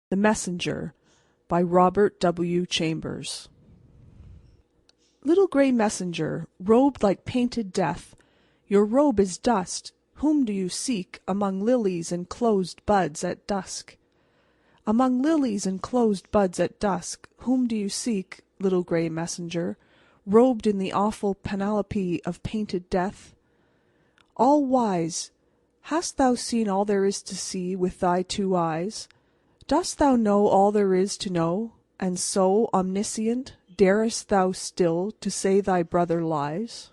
The Messenger by Robert W. Chambers. Little grey messenger, robed like painted death, your robe is dust. Whom do you seek among lilies and closed buds at dusk? Among lilies and closed buds at dusk, whom do you seek, little grey messenger, robed in the awful panoply of painted death? All wise, hast thou seen all there is to see with thy two eyes? Dost thou know all there is to know, and so omniscient, darest thou still to say thy brother lies?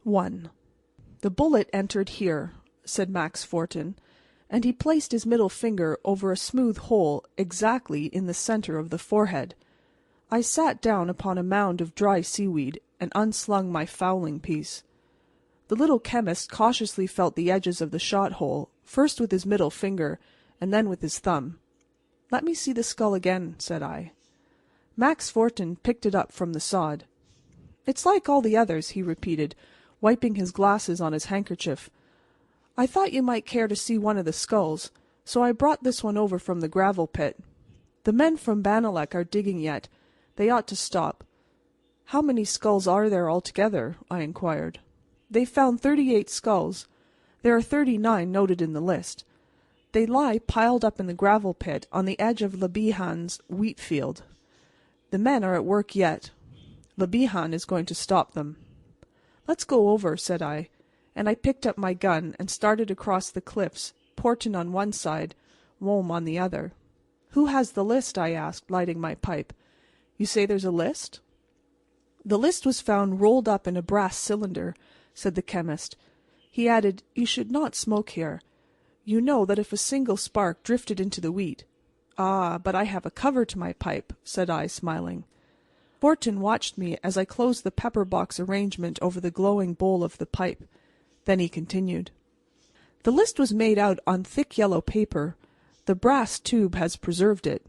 1. The bullet entered here, said Max Fortin, and he placed his middle finger over a smooth hole exactly in the centre of the forehead. I sat down upon a mound of dry seaweed and unslung my fowling piece. The little chemist cautiously felt the edges of the shot hole, first with his middle finger, and then with his thumb. "Let me see the skull again," said I. Max Fortin picked it up from the sod. "It's like all the others," he repeated, wiping his glasses on his handkerchief. "I thought you might care to see one of the skulls, so I brought this one over from the gravel pit. The men from Bannalec are digging yet. They ought to stop." "How many skulls are there altogether?" I inquired. "They found 38 skulls. There are 39 noted in the list. They lie piled up in the gravel pit on the edge of Le Bihan's wheat field. The men are at work yet. Le Bihan is going to stop them." "Let's go over," said I, and I picked up my gun and started across the cliffs, Porton on one side, Wome on the other. "Who has the list?" I asked, lighting my pipe. "You say there's a list?" "The list was found rolled up in a brass cylinder," said the chemist. He added, "You should not smoke here. You know that if a single spark drifted into the wheat—" "Ah, but I have a cover to my pipe," said I, smiling. Fortin watched me as I closed the pepper box arrangement over the glowing bowl of the pipe. Then he continued. "The list was made out on thick yellow paper. The brass tube has preserved it.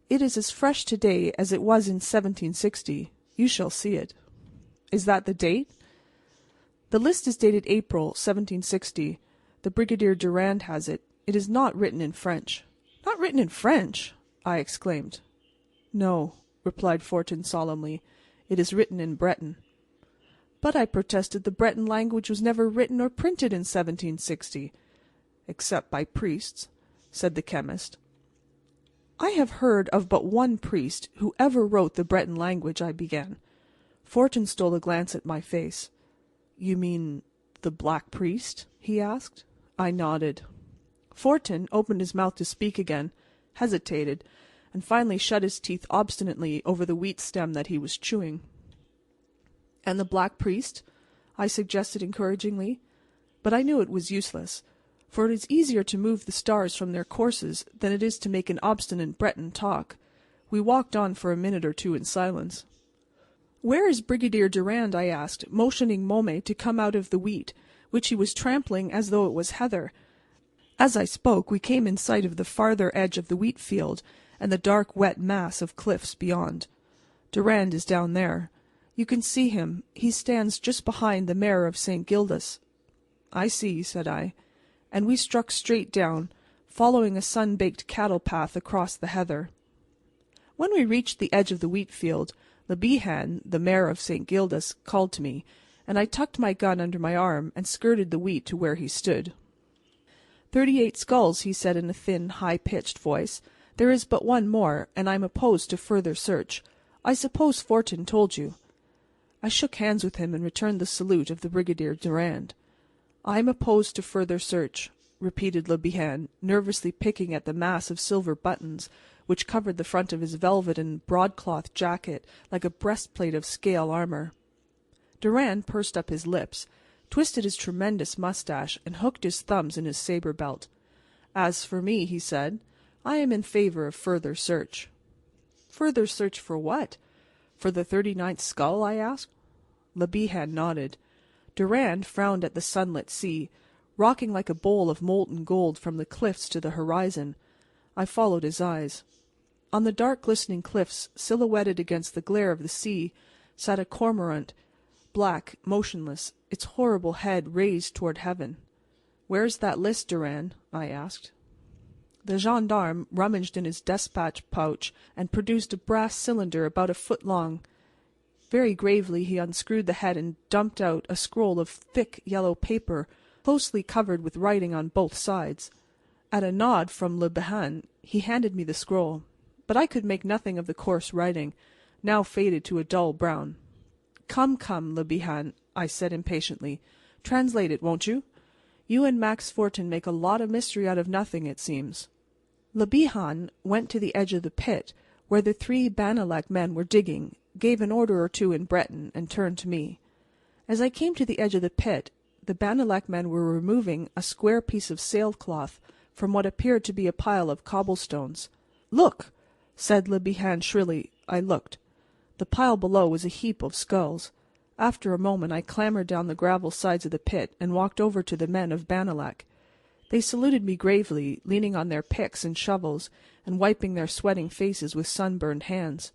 It is as fresh today as it was in 1760. You shall see it." "Is that the date?" "The list is dated April, 1760. The Brigadier Durand has it. It is not written in French." "Not written in French!" I exclaimed. "No," replied Fortin solemnly. "It is written in Breton." "But," I protested, "the Breton language was never written or printed in 1760." "Except by priests," said the chemist. "I have heard of but one priest who ever wrote the Breton language," I began. Fortin stole a glance at my face. "You mean the Black Priest?" he asked. I nodded. Fortin opened his mouth to speak again, hesitated, and finally shut his teeth obstinately over the wheat stem that he was chewing. "And the Black Priest?" I suggested encouragingly. But I knew it was useless, for it is easier to move the stars from their courses than it is to make an obstinate Breton talk. We walked on for a minute or two in silence. "Where is Brigadier Durand?" I asked, motioning Môme to come out of the wheat, which he was trampling as though it was heather. As I spoke, we came in sight of the farther edge of the wheat field and the dark, wet mass of cliffs beyond. "Durand is down there. You can see him. He stands just behind the Mayor of St. Gildas." "I see," said I, and we struck straight down, following a sun-baked cattle path across the heather. When we reached the edge of the wheat field, Le Bihan, the Mayor of St. Gildas, called to me, and I tucked my gun under my arm and skirted the wheat to where he stood. 38 skulls," he said in a thin, high-pitched voice. "There is but one more, and I am opposed to further search. I suppose Fortin told you." I shook hands with him and returned the salute of the Brigadier Durand. "I am opposed to further search," repeated Le Bihan, nervously picking at the mass of silver buttons which covered the front of his velvet and broadcloth jacket like a breastplate of scale armor. Durand pursed up his lips, twisted his tremendous mustache, and hooked his thumbs in his sabre belt. "As for me," he said, "I am in favor of further search." "Further search for what? For the 39th skull?" I asked. Le Bihan nodded. Durand frowned at the sunlit sea, rocking like a bowl of molten gold from the cliffs to the horizon. I followed his eyes. On the dark glistening cliffs, silhouetted against the glare of the sea, sat a cormorant, black, motionless, its horrible head raised toward heaven. "Where's that list, Durand?" I asked. The gendarme rummaged in his despatch pouch and produced a brass cylinder about a foot long. Very gravely he unscrewed the head and dumped out a scroll of thick yellow paper, closely covered with writing on both sides. At a nod from Le Bihan, he handed me the scroll, but I could make nothing of the coarse writing, now faded to a dull brown. "Come, come, Le Bihan," I said impatiently. "Translate it, won't you? You and Max Fortin make a lot of mystery out of nothing, it seems." Le Bihan went to the edge of the pit, where the 3 Bannalec men were digging, gave an order or two in Breton, and turned to me. As I came to the edge of the pit, the Bannalec men were removing a square piece of sailcloth from what appeared to be a pile of cobblestones. "Look!" said Le Bihan shrilly. I looked. The pile below was a heap of skulls. After a moment I clambered down the gravel sides of the pit and walked over to the men of Bannalec. They saluted me gravely, leaning on their picks and shovels, and wiping their sweating faces with sunburned hands.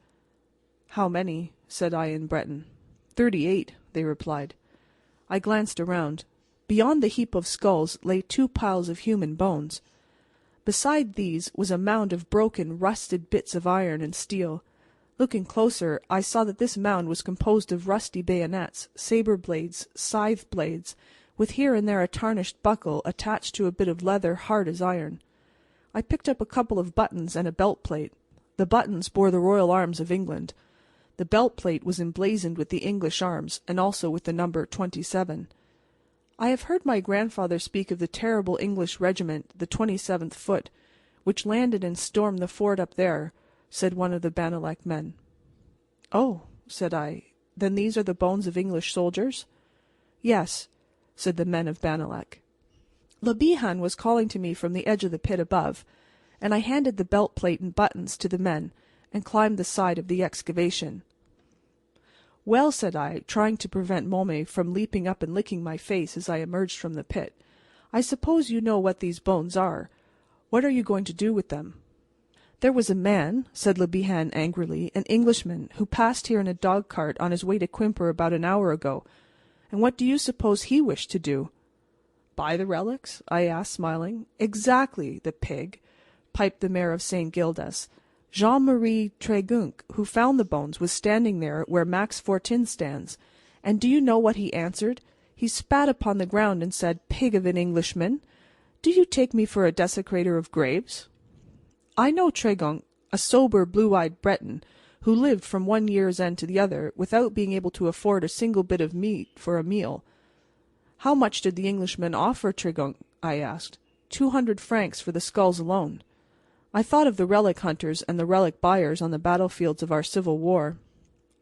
"How many?" said I in Breton. 38, they replied. I glanced around. Beyond the heap of skulls lay 2 piles of human bones. Beside these was a mound of broken, rusted bits of iron and steel. Looking closer, I saw that this mound was composed of rusty bayonets, sabre blades, scythe blades, with here and there a tarnished buckle attached to a bit of leather hard as iron. I picked up a couple of buttons and a belt plate. The buttons bore the royal arms of England. The belt plate was emblazoned with the English arms, and also with the number 27. I have heard my grandfather speak of the terrible English regiment, the 27th Foot, which landed and stormed the fort up there, said one of the Bannalec men. "Oh," said I, "then these are the bones of English soldiers?" "Yes," said the men of Bannalec. Le Bihan was calling to me from the edge of the pit above, and I handed the belt plate and buttons to the men and climbed the side of the excavation. "Well," said I, trying to prevent Môme from leaping up and licking my face as I emerged from the pit, "I suppose you know what these bones are. What are you going to do with them?" "There was a man," said Le Bihan angrily, "an Englishman, who passed here in a dog cart on his way to Quimper about an hour ago. And what do you suppose he wished to do?" "Buy the relics?" I asked, smiling. "Exactly, the pig," piped the mayor of St. Gildas. "Jean-Marie Tregunc, who found the bones, was standing there where Max Fortin stands, and do you know what he answered? He spat upon the ground and said, 'Pig of an Englishman! Do you take me for a desecrator of graves?' I know Tregunc, a sober, blue-eyed Breton, who lived from one year's end to the other without being able to afford a single bit of meat for a meal." "How much did the Englishman offer Tregunc?" I asked. 200 francs for the skulls alone." I thought of the relic hunters and the relic buyers on the battlefields of our Civil War.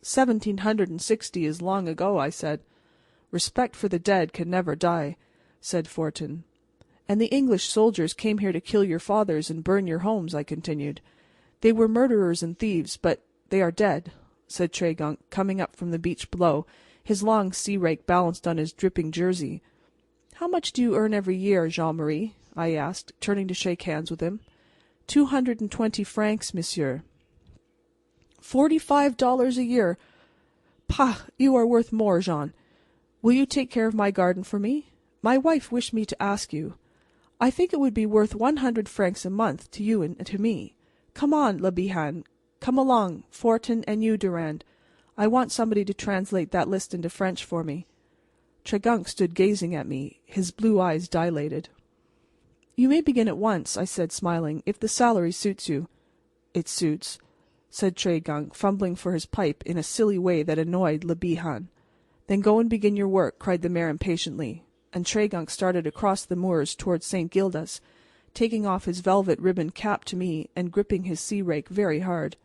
1760 is long ago, I said. "Respect for the dead can never die," said Fortin. "And the English soldiers came here to kill your fathers and burn your homes," I continued. "They were murderers and thieves, but they are dead," said Tregunc, coming up from the beach below, his long sea-rake balanced on his dripping jersey. "How much do you earn every year, Jean-Marie?" I asked, turning to shake hands with him. 220 francs, monsieur." $45 a year! Pah! You are worth more, Jean. Will you take care of my garden for me? My wife wished me to ask you. I think it would be worth 100 francs a month to you and to me. Come on, Le Bihan. Come along, Fortin and you, Durand. I want somebody to translate that list into French for me." Tregunc stood gazing at me, his blue eyes dilated. "You may begin at once," I said, smiling, "if the salary suits you." "It suits," said Tregunc, fumbling for his pipe in a silly way that annoyed Le Bihan. "Then go and begin your work," cried the mayor impatiently, and Tregunc started across the moors towards St. Gildas, taking off his velvet ribboned cap to me and gripping his sea-rake very hard.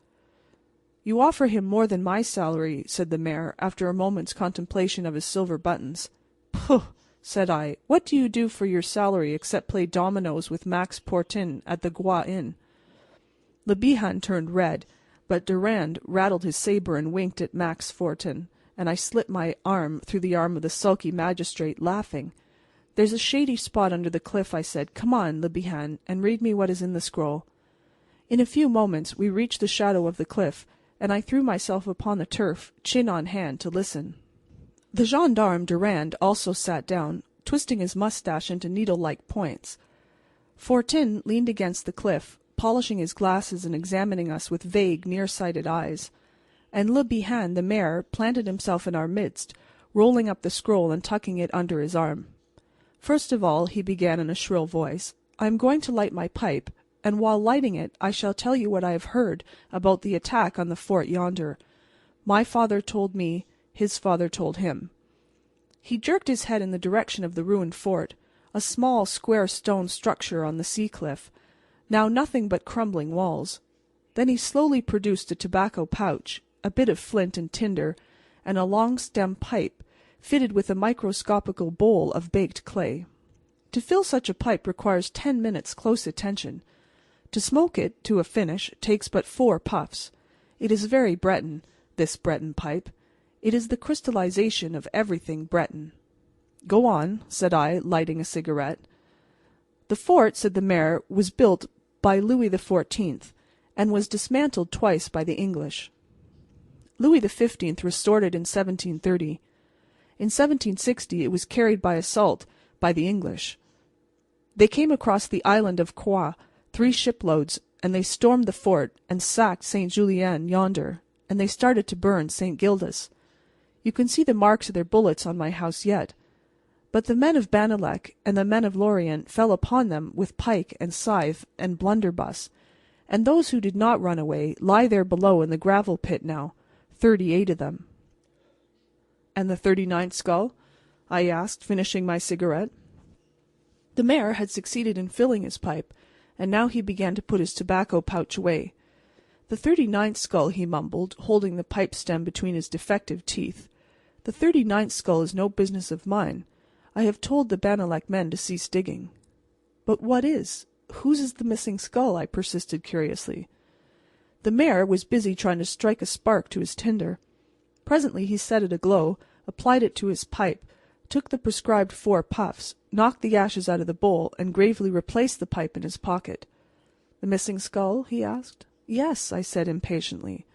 "You offer him more than my salary," said the mayor, after a moment's contemplation of his silver buttons. "Pooh!" said I. "What do you do for your salary except play dominoes with Max Fortin at the Gois Inn?" Le Bihan turned red, but Durand rattled his sabre and winked at Max Fortin, and I slipped my arm through the arm of the sulky magistrate, laughing. "There's a shady spot under the cliff," I said. "Come on, Le Bihan, and read me what is in the scroll." In a few moments we reached the shadow of the cliff, and I threw myself upon the turf, chin on hand, to listen. The gendarme Durand also sat down, twisting his moustache into needle-like points. Fortin leaned against the cliff, polishing his glasses and examining us with vague, near-sighted eyes, and Le Bihan, the mayor, planted himself in our midst, rolling up the scroll and tucking it under his arm. First of all, he began in a shrill voice, I am going to light my pipe, and while lighting it I shall tell you what I have heard about the attack on the fort yonder. My father told me, his father told him. He jerked his head in the direction of the ruined fort, a small square stone structure on the sea cliff, now nothing but crumbling walls. Then he slowly produced a tobacco pouch, a bit of flint and tinder, and a long stem pipe, fitted with a microscopical bowl of baked clay. To fill such a pipe requires 10 minutes' close attention. To smoke it to a finish takes but 4 puffs. It is very Breton, this Breton pipe. It is the crystallization of everything Breton. Go on, said I, lighting a cigarette. The fort, said the mayor, was built by Louis XIV, and was dismantled twice by the English. Louis XV restored it in 1730. In 1760 it was carried by assault by the English. They came across the island of Croix, 3 shiploads, and they stormed the fort and sacked St. Julien yonder, and they started to burn St. Gildas. You can see the marks of their bullets on my house yet. But the men of Bannalec and the men of Lorient fell upon them with pike and scythe and blunderbuss, and those who did not run away lie there below in the gravel pit now, 38 of them. And the 39th skull? I asked, finishing my cigarette. The mayor had succeeded in filling his pipe, and now he began to put his tobacco pouch away. The 39th skull, he mumbled, holding the pipe stem between his defective teeth. The 39th skull is no business of mine. I have told the Bannalec men to cease digging. But what is? Whose is the missing skull? I persisted curiously. The mayor was busy trying to strike a spark to his tinder. Presently he set it aglow, applied it to his pipe, took the prescribed 4 puffs, knocked the ashes out of the bowl, and gravely replaced the pipe in his pocket. The missing skull? He asked. Yes, I said impatiently.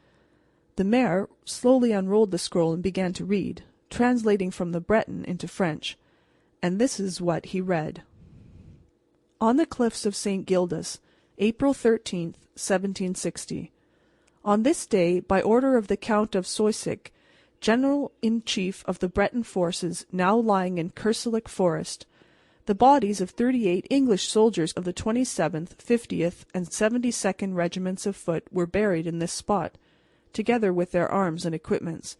The mayor slowly unrolled the scroll and began to read, translating from the Breton into French. And this is what he read. On the cliffs of St. Gildas, April 13th, 1760. On this day, by order of the Count of Soisic, General-in-Chief of the Breton forces now lying in Kerselec Forest, the bodies of 38 English soldiers of the 27th, 50th, and 72nd regiments of foot were buried in this spot, together with their arms and equipments.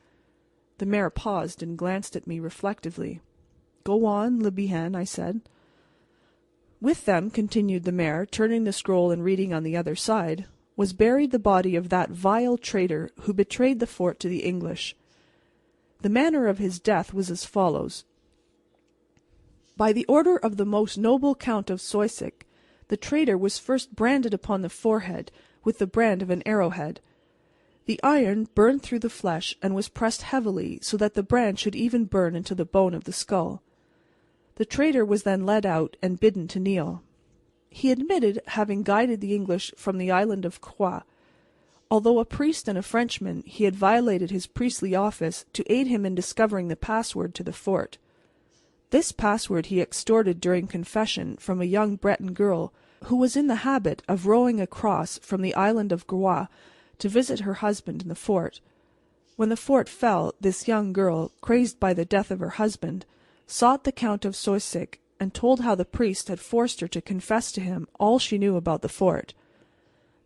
The mayor paused and glanced at me reflectively. Go on, Le Bihan, I said. With them, continued the mayor, turning the scroll and reading on the other side, was buried the body of that vile traitor who betrayed the fort to the English. The manner of his death was as follows. By the order of the most noble Count of Soisic, the traitor was first branded upon the forehead with the brand of an arrowhead. The iron burned through the flesh and was pressed heavily so that the brand should even burn into the bone of the skull. The traitor was then led out and bidden to kneel. He admitted having guided the English from the island of Croix. Although a priest and a Frenchman, he had violated his priestly office to aid him in discovering the password to the fort. This password he extorted during confession from a young Breton girl who was in the habit of rowing across from the island of Groix to visit her husband in the fort. When the fort fell, this young girl, crazed by the death of her husband, sought the Count of Soisic and told how the priest had forced her to confess to him all she knew about the fort.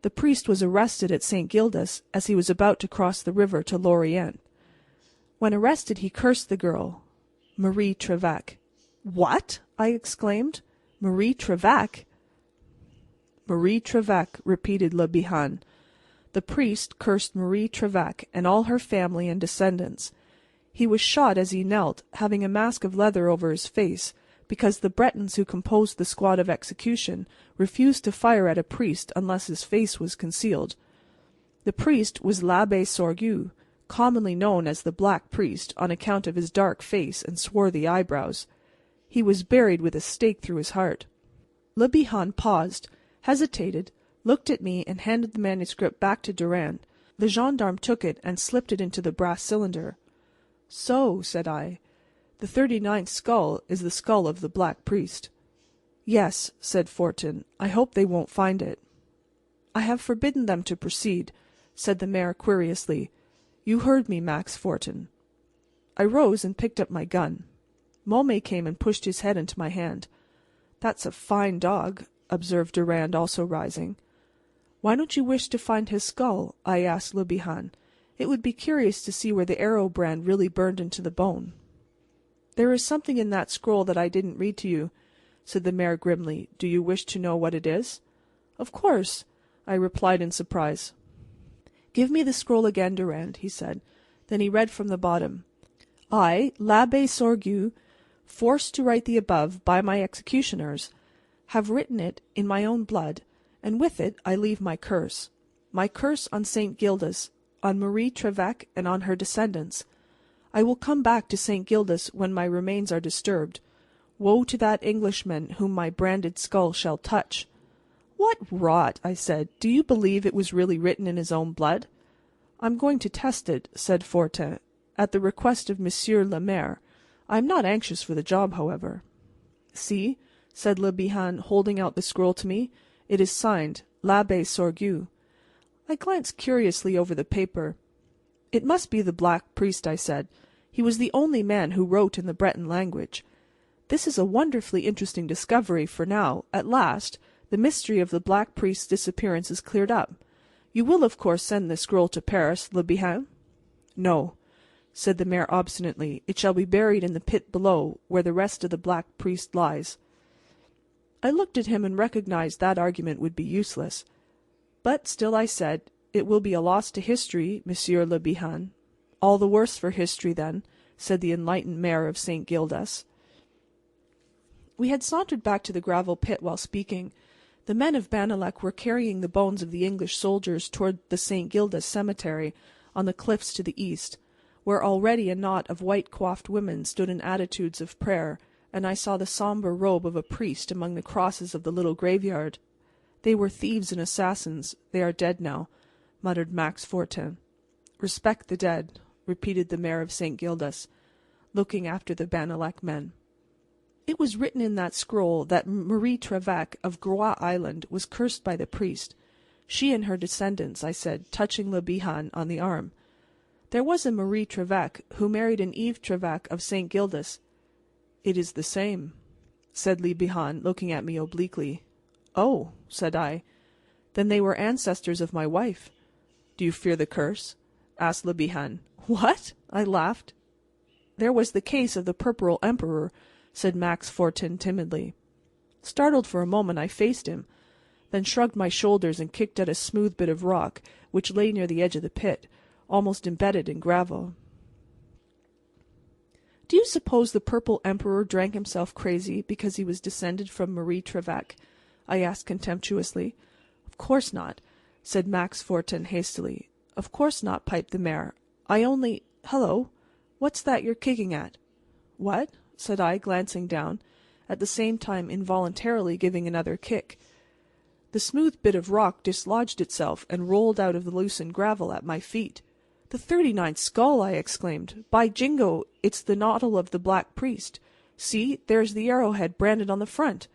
The priest was arrested at St. Gildas as he was about to cross the river to Lorient. When arrested, he cursed the girl, Marie Trevec. What? I exclaimed. Marie Trevec? Marie Trevec, repeated Le Bihan. The priest cursed Marie Trevec and all her family and descendants. He was shot as he knelt, having a mask of leather over his face, because the Bretons who composed the squad of execution refused to fire at a priest unless his face was concealed. The priest was l'Abbé Sorgue, commonly known as the Black Priest on account of his dark face and swarthy eyebrows. He was buried with a stake through his heart. Le Bihan paused, hesitated, looked at me, and handed the manuscript back to Durand. The gendarme took it and slipped it into the brass cylinder. So, said I, the 39th skull is the skull of the Black Priest. Yes, said Fortin. I hope they won't find it. I have forbidden them to proceed, said the mayor querulously. You heard me, Max Fortin. I rose and picked up my gun. Môme came and pushed his head into my hand. That's a fine dog, observed Durand, also rising. Why don't you wish to find his skull? I asked Le Bihan. It would be curious to see where the arrow brand really burned into the bone. There is something in that scroll that I didn't read to you, said the mayor grimly. Do you wish to know what it is? Of course, I replied in surprise. Give me the scroll again, Durand, he said. Then he read from the bottom. I, l'Abbé Sorgue, forced to write the above by my executioners, have written it in my own blood, and with it I leave my curse on St. Gildas, on Marie Trevec, and on her descendants. I will come back to St. Gildas when my remains are disturbed. Woe to that Englishman whom my branded skull shall touch. What rot, I said. Do you believe it was really written in his own blood? I'm going to test it, said Fortin, at the request of Monsieur le Maire. I am not anxious for the job, however. See, said Le Bihan, holding out the scroll to me. It is signed, l'Abbé Sorgue. I glanced curiously over the paper. It must be the Black Priest, I said. He was the only man who wrote in the Breton language. This is a wonderfully interesting discovery, for now, at last, the mystery of the Black Priest's disappearance is cleared up. You will, of course, send the scroll to Paris, Le Bihan? No, said the mayor obstinately. It shall be buried in the pit below, where the rest of the Black Priest lies. I looked at him and recognized that argument would be useless. But still I said, It will be a loss to history, Monsieur Le Bihan. All the worse for history, then, said the enlightened mayor of St. Gildas. We had sauntered back to the gravel pit while speaking. The men of Bannalec were carrying the bones of the English soldiers toward the St. Gildas cemetery on the cliffs to the east, where already a knot of white-coiffed women stood in attitudes of prayer, and I saw the sombre robe of a priest among the crosses of the little graveyard. They were thieves and assassins. They are dead now, muttered Max Fortin. Respect the dead, repeated the mayor of St. Gildas, looking after the Bannalec men. It was written in that scroll that Marie Trevec of Groix Island was cursed by the priest. She and her descendants, I said, touching Le Bihan on the arm. There was a Marie Trevec who married an Yves Trevec of St. Gildas. It is the same, said Le Bihan, looking at me obliquely. Oh, said I. Then they were ancestors of my wife. Do you fear the curse? Asked Le Bihan. What? I laughed. There was the case of the Purple Emperor, said Max Fortin timidly. Startled for a moment, I faced him, then shrugged my shoulders and kicked at a smooth bit of rock which lay near the edge of the pit, almost embedded in gravel. Do you suppose the Purple Emperor drank himself crazy because he was descended from Marie Trevec? I asked contemptuously. Of course not, said Max Fortin hastily. Of course not, piped the mayor. I only— Hello! What's that you're kicking at? What? Said I, glancing down, at the same time involuntarily giving another kick. The smooth bit of rock dislodged itself and rolled out of the loosened gravel at my feet. The 39th skull, I exclaimed. By jingo, it's the noddle of the Black Priest. See, there's the arrowhead branded on the front.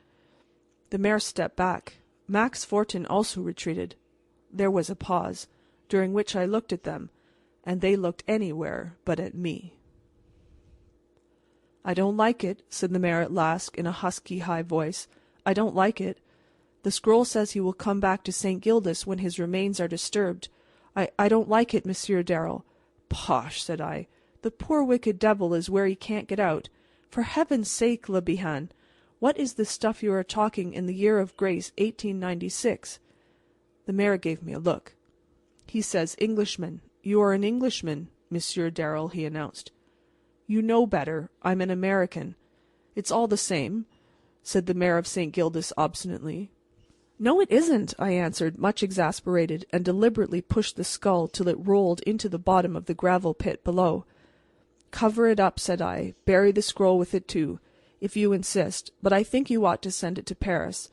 The mayor stepped back. Max Fortin also retreated. There was a pause, during which I looked at them, and they looked anywhere but at me. I don't like it, said the mayor at last, in a husky, high voice. I don't like it. The scroll says he will come back to St. Gildas when his remains are disturbed. I don't like it, Monsieur Darrell. Posh, said I. The poor wicked devil is where he can't get out. For heaven's sake, Le Bihan, what is the stuff you are talking in the year of grace 1896? The mayor gave me a look. He says Englishman. You are an Englishman, Monsieur Darrell, he announced. You know better. I'm an American. It's all the same, said the mayor of St. Gildas obstinately. No, it isn't, I answered, much exasperated, and deliberately pushed the skull till it rolled into the bottom of the gravel pit below. Cover it up, said I. Bury the scroll with it too, if you insist, but I think you ought to send it to Paris.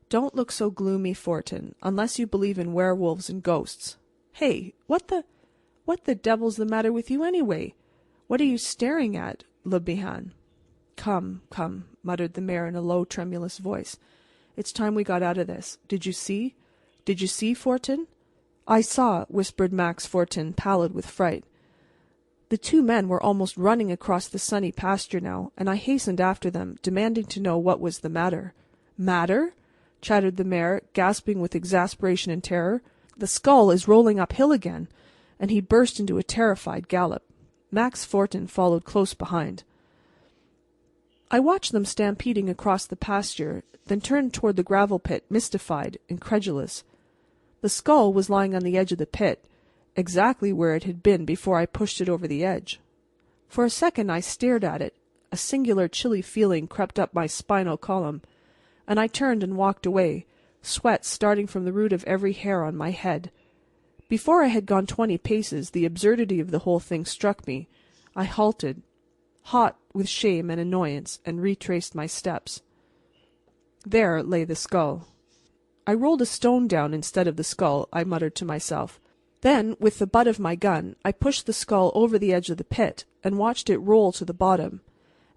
Don't look so gloomy, Fortin, unless you believe in werewolves and ghosts. Hey, what the devil's the matter with you anyway? What are you staring at, Le Bihan? Come, come, muttered the mayor in a low, tremulous voice. It's time we got out of this. Did you see? Did you see, Fortin? I saw, whispered Max Fortin, pallid with fright. The two men were almost running across the sunny pasture now, and I hastened after them, demanding to know what was the matter. Matter? chattered the mayor, gasping with exasperation and terror. The skull is rolling uphill again, and he burst into a terrified gallop. Max Fortin followed close behind. I watched them stampeding across the pasture, then turned toward the gravel pit, mystified, incredulous. The skull was lying on the edge of the pit, exactly where it had been before I pushed it over the edge. For a second I stared at it. A singular chilly feeling crept up my spinal column, and I turned and walked away, sweat starting from the root of every hair on my head. Before I had gone 20 paces, the absurdity of the whole thing struck me. I halted, hot with shame and annoyance, and retraced my steps. There lay the skull. I rolled a stone down instead of the skull, I muttered to myself. Then, with the butt of my gun, I pushed the skull over the edge of the pit, and watched it roll to the bottom.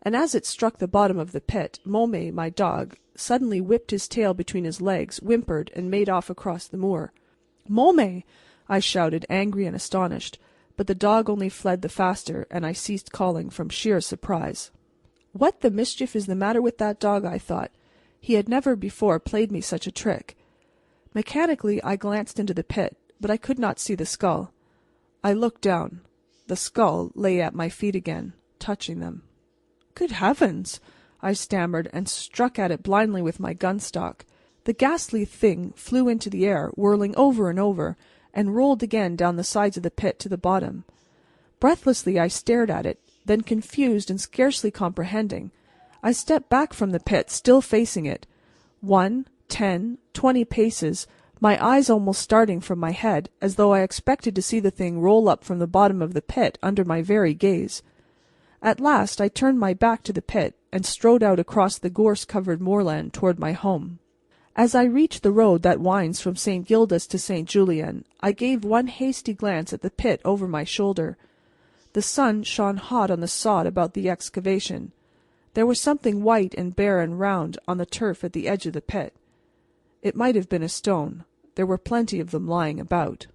And as it struck the bottom of the pit, Môme, my dog, suddenly whipped his tail between his legs, whimpered, and made off across the moor. Môme! I shouted, angry and astonished, but the dog only fled the faster, and I ceased calling from sheer surprise. What the mischief is the matter with that dog, I thought. He had never before played me such a trick. Mechanically I glanced into the pit, but I could not see the skull. I looked down. The skull lay at my feet again, touching them. Good heavens! I stammered, and struck at it blindly with my gun-stock. The ghastly thing flew into the air, whirling over and over, and rolled again down the sides of the pit to the bottom. Breathlessly I stared at it, then, confused and scarcely comprehending, I stepped back from the pit, still facing it. 1, 10, 20 paces, my eyes almost starting from my head, as though I expected to see the thing roll up from the bottom of the pit under my very gaze. At last I turned my back to the pit, and strode out across the gorse-covered moorland toward my home. As I reached the road that winds from St. Gildas to St. Julien, I gave one hasty glance at the pit over my shoulder. The sun shone hot on the sod about the excavation. There was something white and bare and round on the turf at the edge of the pit. It might have been a stone. There were plenty of them lying about.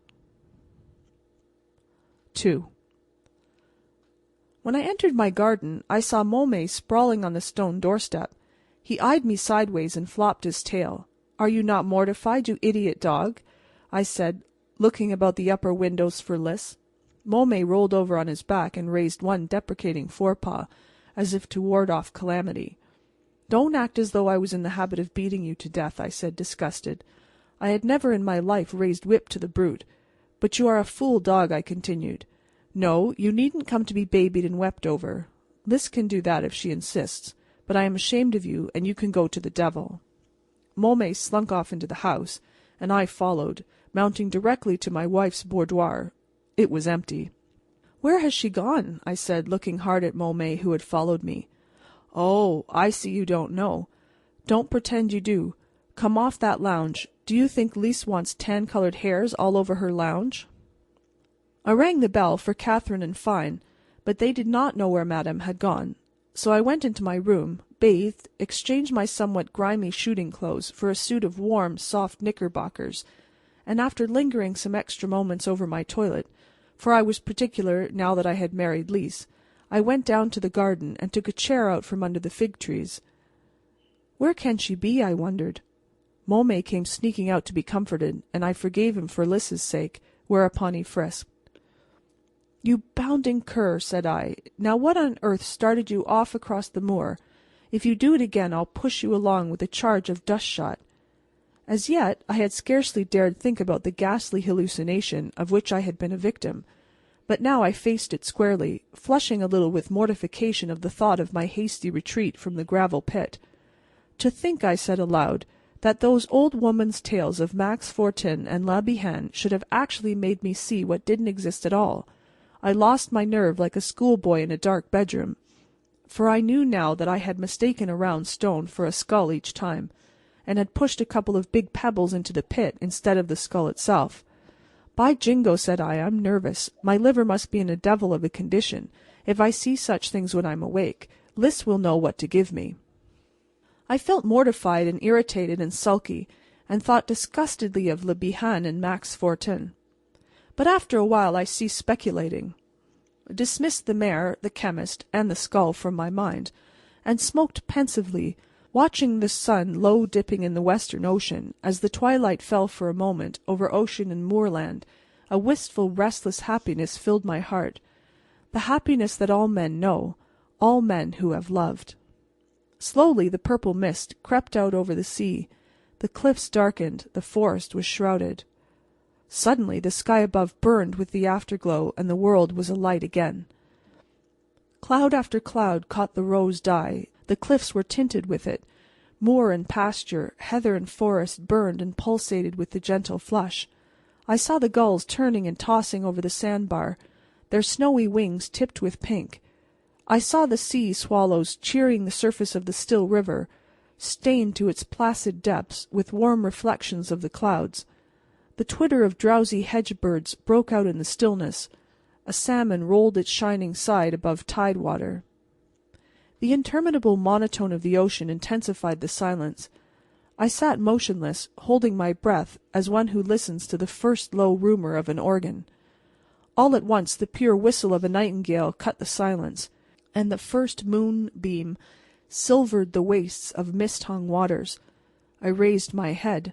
2. When I entered my garden, I saw Môme sprawling on the stone doorstep. He eyed me sideways and flopped his tail. Are you not mortified, you idiot dog? I said, looking about the upper windows for Lys. Môme rolled over on his back and raised one deprecating forepaw, as if to ward off calamity. Don't act as though I was in the habit of beating you to death, I said, disgusted. I had never in my life raised whip to the brute. But you are a fool dog, I continued. No, you needn't come to be babied and wept over. Lys can do that if she insists, but I am ashamed of you, and you can go to the devil. Môme slunk off into the house, and I followed, mounting directly to my wife's boudoir. It was empty. Where has she gone? I said, looking hard at Môme, who had followed me. Oh, I see you don't know. Don't pretend you do. Come off that lounge. Do you think Lys wants tan-colored hairs all over her lounge? I rang the bell for Catherine and Fine, but they did not know where Madame had gone. So I went into my room, bathed, exchanged my somewhat grimy shooting clothes for a suit of warm, soft knickerbockers, and after lingering some extra moments over my toilet, for I was particular now that I had married Lys, I went down to the garden and took a chair out from under the fig trees. Where can she be? I wondered. Môme came sneaking out to be comforted, and I forgave him for Lys's sake, whereupon he frisked. You bounding cur, said I. Now what on earth started you off across the moor? If you do it again, I'll push you along with a charge of dust-shot. As yet, I had scarcely dared think about the ghastly hallucination of which I had been a victim, but now I faced it squarely, flushing a little with mortification of the thought of my hasty retreat from the gravel pit. To think, I said aloud, that those old woman's tales of Max Fortin and La Bihan should have actually made me see what didn't exist at all. I lost my nerve like a schoolboy in a dark bedroom, for I knew now that I had mistaken a round stone for a skull each time, and had pushed a couple of big pebbles into the pit instead of the skull itself. By jingo, said I, I'm nervous. My liver must be in a devil of a condition, if I see such things when I'm awake. Lys will know what to give me." I felt mortified and irritated and sulky, and thought disgustedly of Le Bihan and Max Fortin. But after a while I ceased speculating, dismissed the mayor, the chemist, and the skull from my mind, and smoked pensively, watching the sun low dipping in the western ocean. As the twilight fell for a moment over ocean and moorland, a wistful, restless happiness filled my heart, the happiness that all men know, all men who have loved. Slowly the purple mist crept out over the sea, the cliffs darkened, the forest was shrouded. Suddenly the sky above burned with the afterglow, and the world was alight again. Cloud after cloud caught the rose dye, the cliffs were tinted with it, moor and pasture, heather and forest burned and pulsated with the gentle flush. I saw the gulls turning and tossing over the sandbar, their snowy wings tipped with pink. I saw the sea swallows cheering the surface of the still river, stained to its placid depths with warm reflections of the clouds. The twitter of drowsy hedge-birds broke out in the stillness. A salmon rolled its shining side above tide-water. The interminable monotone of the ocean intensified the silence. I sat motionless, holding my breath as one who listens to the first low rumour of an organ. All at once the pure whistle of a nightingale cut the silence, and the first moonbeam silvered the wastes of mist-hung waters. I raised my head.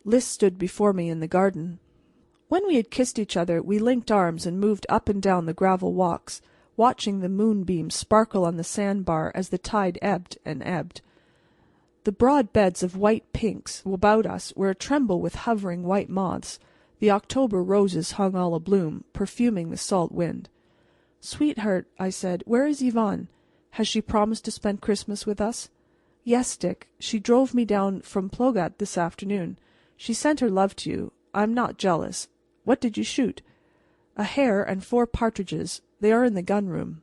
Lys stood before me in the garden. When we had kissed each other, we linked arms and moved up and down the gravel walks, watching the moonbeams sparkle on the sandbar as the tide ebbed and ebbed. The broad beds of white pinks about us were a-tremble with hovering white moths. The October roses hung all abloom, perfuming the salt wind. "Sweetheart," I said, "where is Yvonne? Has she promised to spend Christmas with us?" "Yes, Dick. She drove me down from Plougat this afternoon. She sent her love to you. I'm not jealous. What did you shoot?" "A hare and 4 partridges. They are in the gun-room.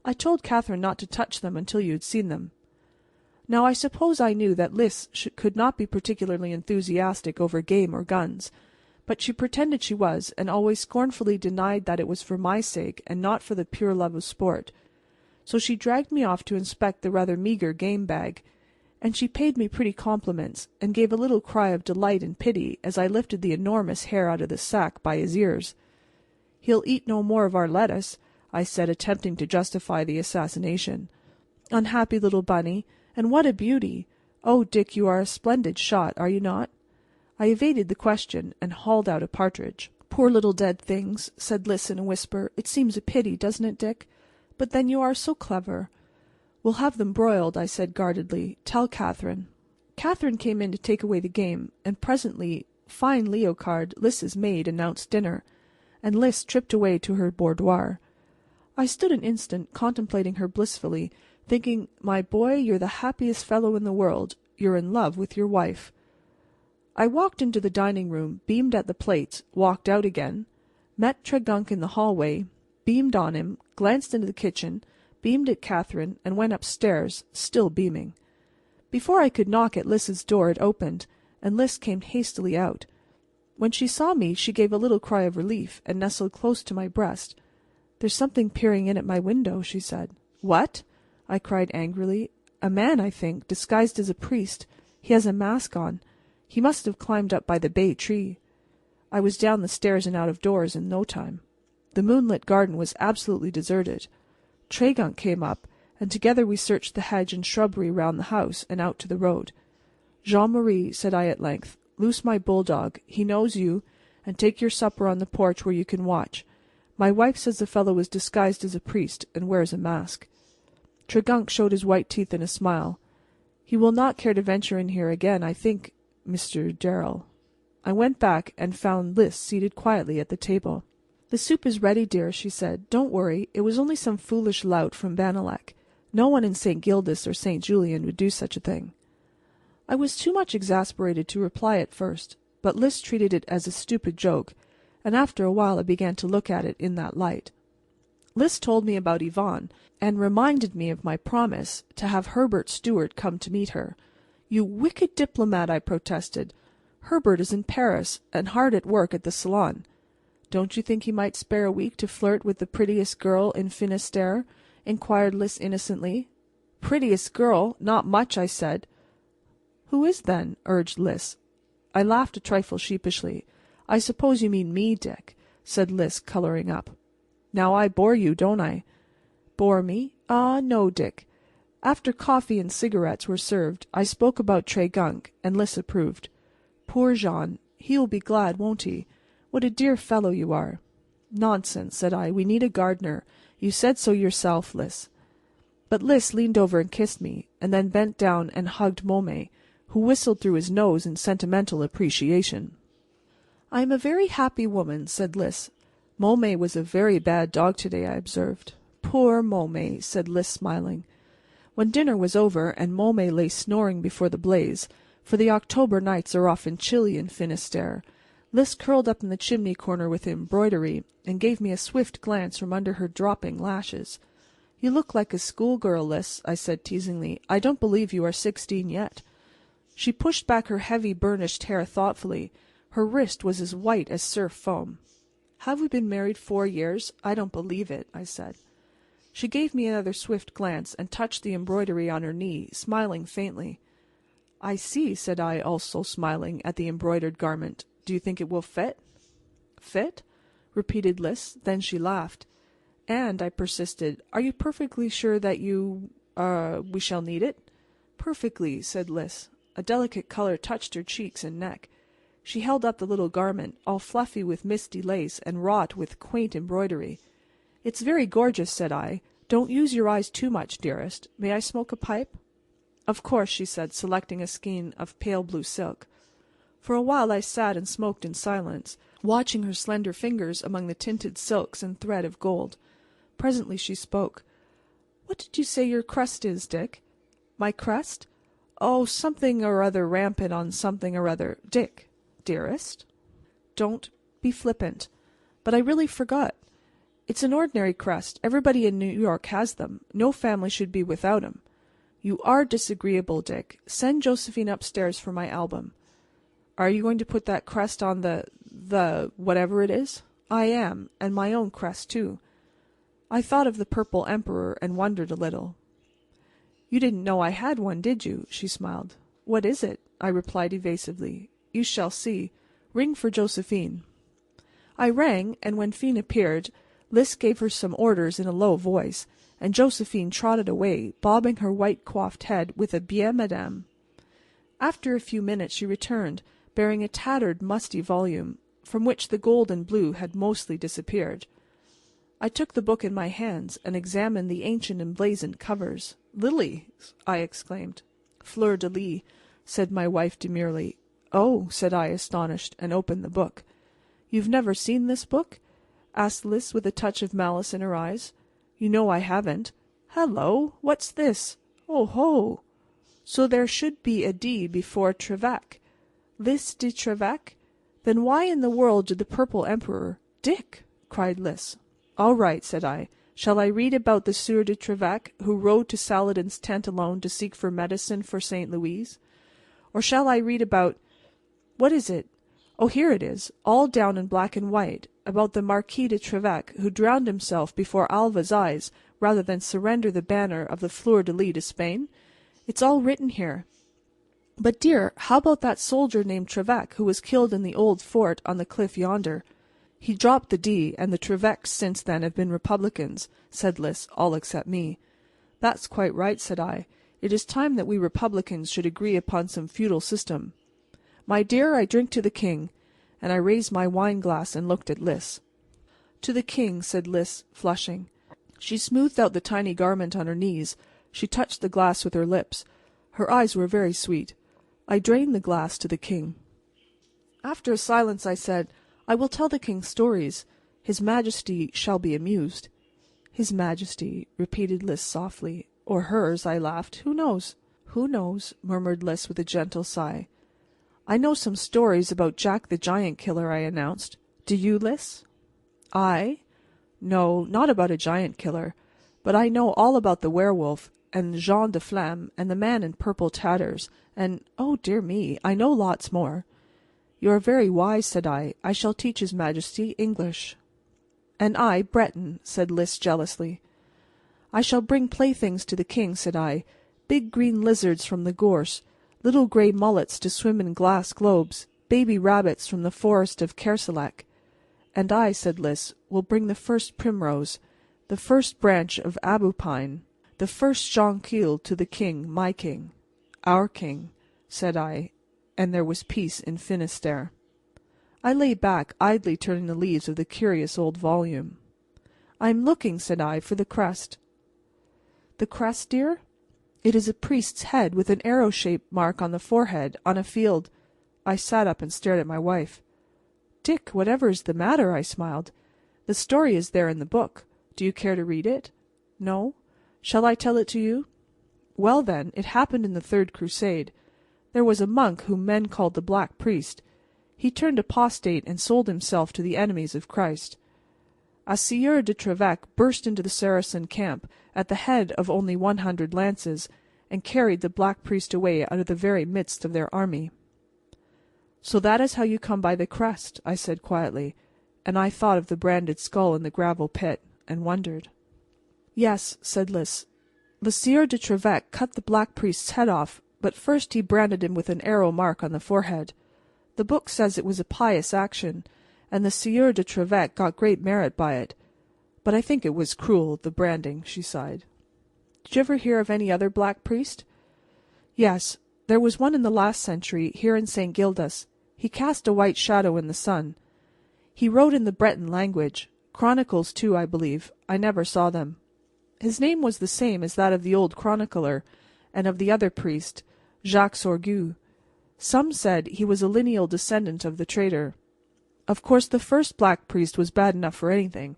I told Catherine not to touch them until you had seen them." Now I suppose I knew that Lys could not be particularly enthusiastic over game or guns, but she pretended she was, and always scornfully denied that it was for my sake and not for the pure love of sport. So she dragged me off to inspect the rather meagre game bag, and she paid me pretty compliments, and gave a little cry of delight and pity as I lifted the enormous hare out of the sack by his ears. "He'll eat no more of our lettuce," I said, attempting to justify the assassination. "Unhappy little bunny, and what a beauty! Oh, Dick, you are a splendid shot, are you not?" I evaded the question, and hauled out a partridge. "Poor little dead things," said Lys in a whisper. "It seems a pity, doesn't it, Dick? But then you are so clever." "We'll have them broiled," I said guardedly. "Tell Catherine." Catherine came in to take away the game, and presently fine Leocard, Lys's maid, announced dinner, and Lys tripped away to her boudoir. I stood an instant contemplating her blissfully, thinking, "My boy, you're the happiest fellow in the world. You're in love with your wife." I walked into the dining-room, beamed at the plates, walked out again, met Tregunc in the hallway, beamed on him, glanced into the kitchen, beamed at Catherine, and went upstairs, still beaming. Before I could knock at Lys's door it opened, and Lys came hastily out. When she saw me she gave a little cry of relief, and nestled close to my breast. "There's something peering in at my window," she said. "What?" I cried angrily. "A man, I think, disguised as a priest. He has a mask on. He must have climbed up by the bay tree." I was down the stairs and out of doors in no time. The moonlit garden was absolutely deserted. Tregunc came up, and together we searched the hedge and shrubbery round the house and out to the road. "Jean-Marie," said I at length, "loose my bulldog. He knows you, and take your supper on the porch where you can watch. My wife says the fellow is disguised as a priest and wears a mask." Tregunc showed his white teeth in a smile. "He will not care to venture in here again, I think, Mr. Darrell." I went back and found Lys seated quietly at the table. "The soup is ready, dear," she said. "Don't worry. It was only some foolish lout from Bannalec. No one in St. Gildas or St. Julien would do such a thing." I was too much exasperated to reply at first, but Lys treated it as a stupid joke, and after a while I began to look at it in that light. Lys told me about Yvonne, and reminded me of my promise to have Herbert Stuart come to meet her. "You wicked diplomat," I protested. "Herbert is in Paris, and hard at work at the Salon. Don't you think he might spare a week to flirt with the prettiest girl in Finistère, inquired Lys innocently. Prettiest girl, not much, I said. Who is, then? Urged Lys. I laughed a trifle sheepishly. I suppose you mean me, Dick, said Lys, colouring up. Now I bore you, don't I? Bore me? Ah, no, Dick. After coffee and cigarettes were served, I spoke about Tregunc, and Lys approved. Poor Jean, he will be glad, won't he? What a dear fellow you are. Nonsense, said I. We need a gardener. You said so yourself, Lys. But Lys leaned over and kissed me, and then bent down and hugged Môme, who whistled through his nose in sentimental appreciation. I am a very happy woman, said Lys. Môme was a very bad dog today, I observed. Poor Môme, said Lys, smiling. When dinner was over and Môme lay snoring before the blaze, for the October nights are often chilly in Finistère, Lys curled up in the chimney corner with embroidery, and gave me a swift glance from under her dropping lashes. You look like a schoolgirl, Lys, I said teasingly. I don't believe you are 16 yet. She pushed back her heavy burnished hair thoughtfully. Her wrist was as white as surf foam. Have we been married 4 years? I don't believe it, I said. She gave me another swift glance and touched the embroidery on her knee, smiling faintly. I see, said I, also smiling at the embroidered garment. Do you think it will fit? Fit? Repeated Lys. Then she laughed. And, I persisted, are you perfectly sure that we shall need it? Perfectly, said Lys. A delicate color touched her cheeks and neck. She held up the little garment, all fluffy with misty lace and wrought with quaint embroidery. It's very gorgeous, said I. Don't use your eyes too much, dearest. May I smoke a pipe? Of course, she said, selecting a skein of pale blue silk. For a while I sat and smoked in silence, watching her slender fingers among the tinted silks and thread of gold. Presently she spoke. What did you say your crest is, Dick? My crest? Oh, something or other rampant on something or other. Dick, dearest? Don't be flippant. But I really forgot. It's an ordinary crest. Everybody in New York has them. No family should be without 'em. You are disagreeable, Dick. Send Josephine upstairs for my album. Are you going to put that crest on the whatever it is? I am, and my own crest, too. I thought of the Purple Emperor and wondered a little. You didn't know I had one, did you? She smiled. What is it? I replied evasively. You shall see. Ring for Josephine. I rang, and when Fine appeared, Lys gave her some orders in a low voice, and Josephine trotted away, bobbing her white coiffed head with a bien, madame. After a few minutes she returned, bearing a tattered, musty volume, from which the gold and blue had mostly disappeared. I took the book in my hands and examined the ancient emblazoned covers. Lilies! I exclaimed. Fleur-de-lis, said my wife demurely. Oh, said I, astonished, and opened the book. You've never seen this book? Asked Lys with a touch of malice in her eyes. You know I haven't. Hello! What's this? Oh ho! So there should be a D before Trevac. Lys de Trevac? Then why in the world did the Purple Emperor— Dick! Cried Lys. All right, said I. Shall I read about the Sieur de Trevac, who rode to Saladin's tent alone to seek for medicine for St. Louise? Or shall I read about— What is it? Oh, here it is, all down in black and white, about the Marquis de Trevac, who drowned himself before Alva's eyes rather than surrender the banner of the fleur-de-lis to Spain? It's all written here. But, dear, how about that soldier named Trevac who was killed in the old fort on the cliff yonder? He dropped the D, and the Trevacs since then have been Republicans, said Lys, all except me. That's quite right, said I. It is time that we Republicans should agree upon some feudal system. My dear, I drink to the king, and I raised my wine-glass and looked at Lys. To the king, said Lys, flushing. She smoothed out the tiny garment on her knees. She touched the glass with her lips. Her eyes were very sweet. I drained the glass to the king. After a silence I said, I will tell the king stories. His Majesty shall be amused. His Majesty, repeated Lys softly. Or hers, I laughed. Who knows? Who knows? Murmured Lys with a gentle sigh. I know some stories about Jack the Giant Killer, I announced. Do you, Lys? I? No, not about a giant killer. But I know all about the werewolf, and Jean de Flamme, and the man in purple tatters, and, oh dear me, I know lots more. You are very wise, said I. I shall teach His Majesty English. And I Breton, said Lys jealously. I shall bring playthings to the king, said I, big green lizards from the gorse, little grey mullets to swim in glass globes, baby rabbits from the forest of Kerselec. And I, said Lys, will bring the first primrose, the first branch of abupine, the first jonquil to the king, my king. Our king, said I, and there was peace in Finisterre. I lay back, idly turning the leaves of the curious old volume. I am looking, said I, for the crest. The crest, dear? It is a priest's head with an arrow-shaped mark on the forehead, on a field. I sat up and stared at my wife. Dick, whatever is the matter? I smiled. The story is there in the book. Do you care to read it? No? Shall I tell it to you? Well, then, it happened in the Third Crusade. There was a monk whom men called the Black Priest. He turned apostate and sold himself to the enemies of Christ. A Sieur de Trevec burst into the Saracen camp at the head of only 100 lances, and carried the Black Priest away out of the very midst of their army. So that is how you come by the crest, I said quietly, and I thought of the branded skull in the gravel pit, and wondered. Yes, said Lys. The Sieur de Trevec cut the Black Priest's head off, but first he branded him with an arrow mark on the forehead. The book says it was a pious action, and the Sieur de Trevec got great merit by it. But I think it was cruel, the branding, she sighed. Did you ever hear of any other Black Priest? Yes, there was one in the last century, here in St. Gildas. He cast a white shadow in the sun. He wrote in the Breton language, chronicles too, I believe. I never saw them. His name was the same as that of the old chronicler, and of the other priest, Jacques Sorgue. Some said he was a lineal descendant of the traitor. Of course, the first Black Priest was bad enough for anything,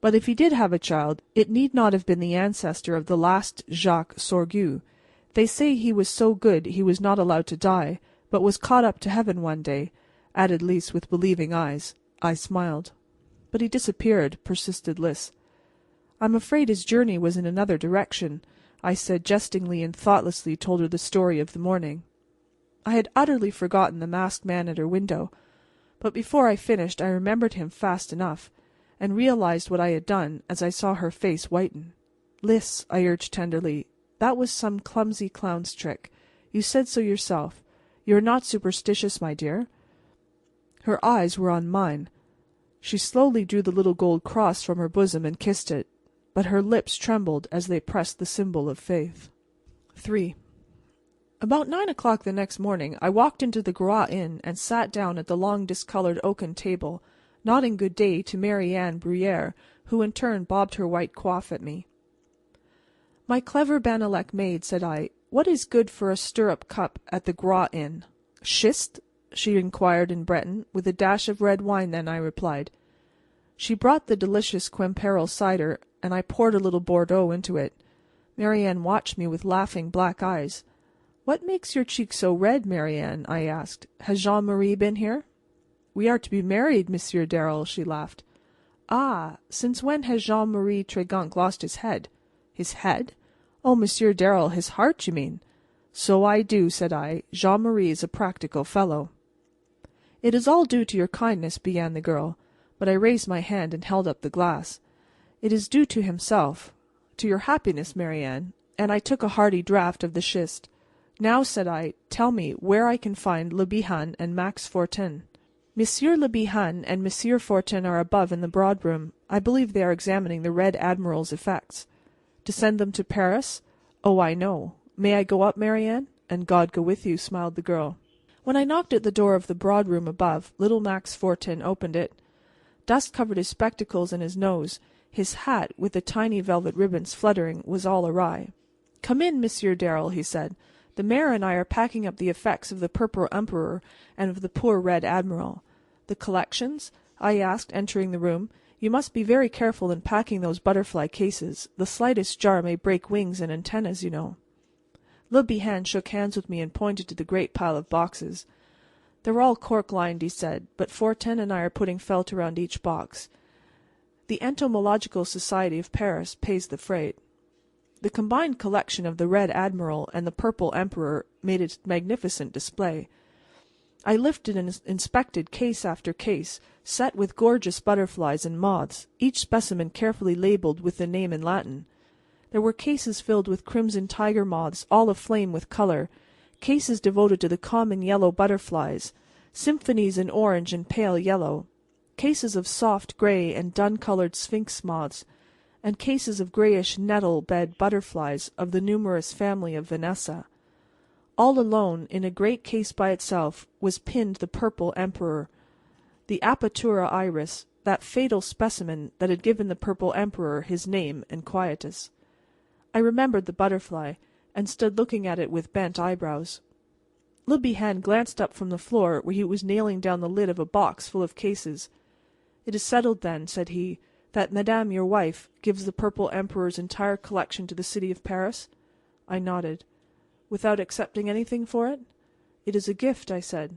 but if he did have a child, it need not have been the ancestor of the last Jacques Sorgue. They say he was so good he was not allowed to die, but was caught up to heaven one day, added Lys with believing eyes. I smiled. But he disappeared, persisted Lys. I'm afraid his journey was in another direction, I said jestingly, and thoughtlessly told her the story of the morning. I had utterly forgotten the masked man at her window, but before I finished I remembered him fast enough, and realized what I had done as I saw her face whiten. Lys, I urged tenderly, that was some clumsy clown's trick. You said so yourself. You are not superstitious, my dear. Her eyes were on mine. She slowly drew the little gold cross from her bosom and kissed it, but her lips trembled as they pressed the symbol of faith. 3. About 9 o'clock the next morning I walked into the Groix Inn and sat down at the long discoloured oaken table, nodding good day to Marianne Bruyère, who in turn bobbed her white coif at me. My clever Bannalec maid, said I, what is good for a stirrup cup at the Groix Inn? Schist? She inquired in Breton. With a dash of red wine, then, I replied. She brought the delicious Quimperle cider, and I poured a little Bordeaux into it. Marianne watched me with laughing black eyes. What makes your cheeks so red, Marianne? I asked. Has Jean-Marie been here? We are to be married, Monsieur Darrel, she laughed. Ah, since when has Jean-Marie Tregunc lost his head? His head? Oh, Monsieur Darrel, his heart, you mean? So I do, said I. Jean-Marie is a practical fellow. It is all due to your kindness, began the girl, but I raised my hand and held up the glass. It is due to himself, to your happiness, Marianne, and I took a hearty draught of the schist. Now, said I, tell me where I can find Le Bihan and Max Fortin. Monsieur Le Bihan and Monsieur Fortin are above in the broad room. I believe they are examining the Red Admiral's effects. To send them to Paris? Oh, I know. May I go up, Marianne? And God go with you, smiled the girl. When I knocked at the door of the broad room above, little Max Fortin opened it. Dust covered his spectacles and his nose. His hat, with the tiny velvet ribbons fluttering, was all awry. Come in, Monsieur Darrel, he said. The mayor and I are packing up the effects of the Purple Emperor and of the poor Red Admiral. The collections? I asked, entering the room. You must be very careful in packing those butterfly cases. The slightest jar may break wings and antennas, you know. Le Bihan shook hands with me and pointed to the great pile of boxes. They're all cork-lined, he said, but Fortin and I are putting felt around each box. The Entomological Society of Paris pays the freight. The combined collection of the Red Admiral and the Purple Emperor made a magnificent display. I lifted and inspected case after case, set with gorgeous butterflies and moths, each specimen carefully labelled with the name in Latin. There were cases filled with crimson tiger moths, all aflame with color, cases devoted to the common yellow butterflies, symphonies in orange and pale yellow, cases of soft gray and dun-colored sphinx moths, and cases of grayish nettle-bed butterflies of the numerous family of Vanessa. All alone, in a great case by itself, was pinned the purple emperor, the Apatura iris, that fatal specimen that had given the purple emperor his name and quietus. I remembered the butterfly, and stood looking at it with bent eyebrows. Le Bihan glanced up from the floor where he was nailing down the lid of a box full of cases. "It is settled, then," said he, "that Madame, your wife, gives the purple emperor's entire collection to the city of Paris?" I nodded. "Without accepting anything for it?" "It is a gift," I said.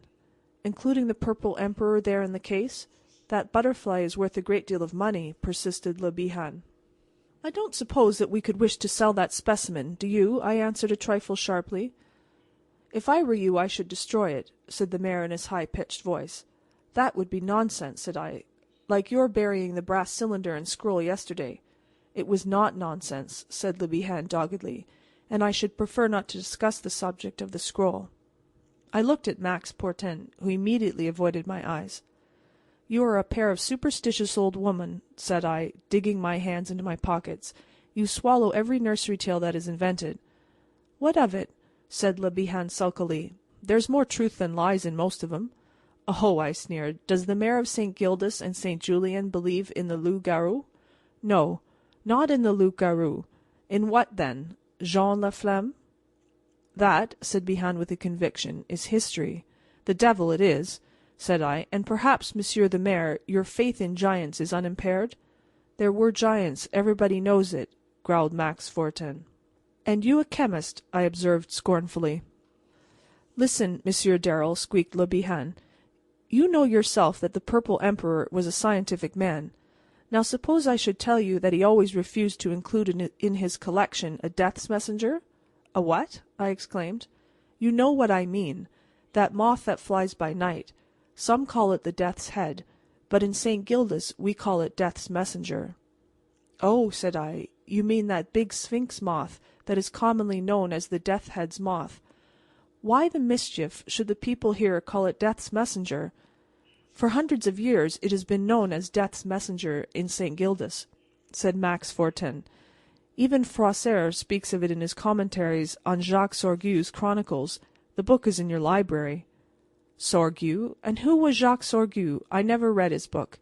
"Including the purple emperor there in the case? That butterfly is worth a great deal of money," persisted Le Bihan. "I don't suppose that we could wish to sell that specimen, do you?" I answered a trifle sharply. "If I were you I should destroy it," said the mayor in his high-pitched voice. "That would be nonsense," said I, "like your burying the brass cylinder and scroll yesterday." "It was not nonsense," said Le Bihan doggedly, "and I should prefer not to discuss the subject of the scroll." I looked at Max Fortin, who immediately avoided my eyes. "You are a pair of superstitious old women," said I, digging my hands into my pockets. "You swallow every nursery tale that is invented." "What of it?" said Le Bihan sulkily. "There's more truth than lies in most of 'em." "Oh," I sneered, "does the mayor of St. Gildas and St. Julien believe in the loup-garou?" "No, not in the loup-garou." "In what, then? Jean Laflamme?" "That," said Bihan with a conviction, "is history." "The devil it is!" said I. "And perhaps, Monsieur the Mayor, your faith in giants is unimpaired?" "There were giants, everybody knows it," growled Max Fortin. "And you a chemist," I observed scornfully. "Listen, Monsieur Darrell," squeaked Le Bihan. "You know yourself that the purple emperor was a scientific man. Now suppose I should tell you that he always refused to include in his collection a death's messenger?" "A what?" I exclaimed. "You know what I mean. That moth that flies by night. Some call it the death's head, but in St. Gildas we call it death's messenger." "Oh," said I, "you mean that big sphinx moth that is commonly known as the death's head's moth. Why the mischief should the people here call it death's messenger? For hundreds of years it has been known as death's messenger in St. Gildas," said Max Fortin. "Even Froissart speaks of it in his commentaries on Jacques Sorgue's Chronicles. The book is in your library." "Sorgue? And who was Jacques Sorgue? I never read his book."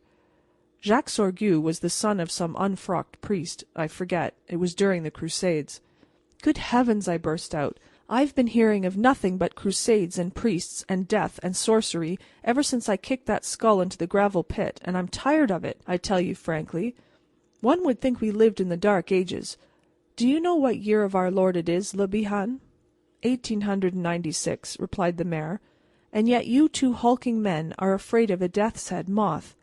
"Jacques Sorgue was the son of some unfrocked priest. I forget. It was during the Crusades." "Good heavens!" I burst out. "I've been hearing of nothing but crusades and priests and death and sorcery ever since I kicked that skull into the gravel pit, and I'm tired of it, I tell you frankly. One would think we lived in the Dark Ages. Do you know what year of our Lord it is, Le Bihan?" 1896, replied the mayor. "And yet you two hulking men are afraid of a death's head moth."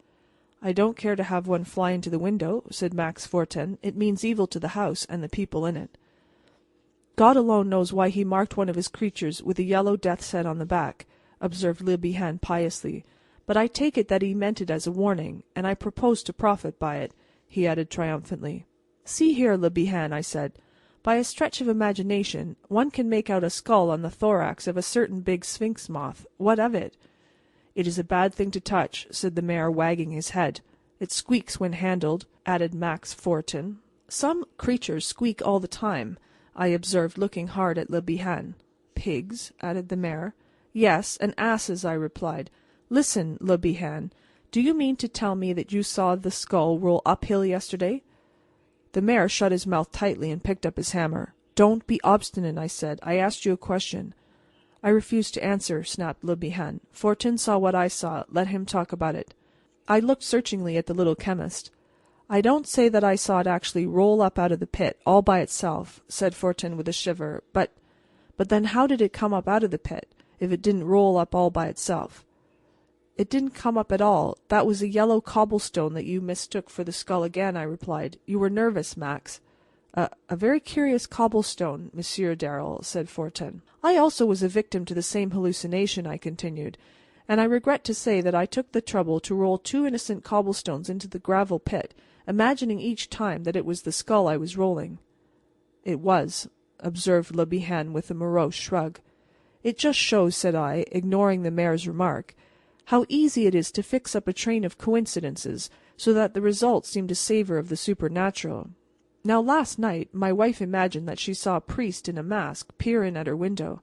"I don't care to have one fly into the window," said Max Fortin. "It means evil to the house and the people in it." "God alone knows why he marked one of his creatures with a yellow death's head on the back," observed Le Bihan piously, "but I take it that he meant it as a warning, and I propose to profit by it," he added triumphantly. "See here, Le Bihan," I said. "By a stretch of imagination one can make out a skull on the thorax of a certain big sphinx moth. What of it?" "It is a bad thing to touch," said the mayor, wagging his head. "It squeaks when handled," added Max Fortin. "Some creatures squeak all the time," I observed, looking hard at Le Bihan. "Pigs?" added the mayor. "Yes, and asses," I replied. "Listen, Le Bihan, do you mean to tell me that you saw the skull roll uphill yesterday?" The mayor shut his mouth tightly and picked up his hammer. "Don't be obstinate," I said. "I asked you a question." "I refuse to answer," snapped Le Bihan. "Fortin saw what I saw. Let him talk about it." I looked searchingly at the little chemist. "I don't say that I saw it actually roll up out of the pit, all by itself," said Fortin with a shiver. But then how did it come up out of the pit, if it didn't roll up all by itself?" "It didn't come up at all. That was a yellow cobblestone that you mistook for the skull again," I replied. "You were nervous, Max." A very curious cobblestone, Monsieur Darrell," said Fortin. "I also was a victim to the same hallucination," I continued, "and I regret to say that I took the trouble to roll 2 innocent cobblestones into the gravel pit, imagining each time that it was the skull I was rolling." It was, observed Le Bihan with a morose shrug. It just shows, said I, ignoring the mayor's remark, how easy it is to fix up a train of coincidences so that the results seem to savour of the supernatural. Now last night my wife imagined that she saw a priest in a mask peer in at her window.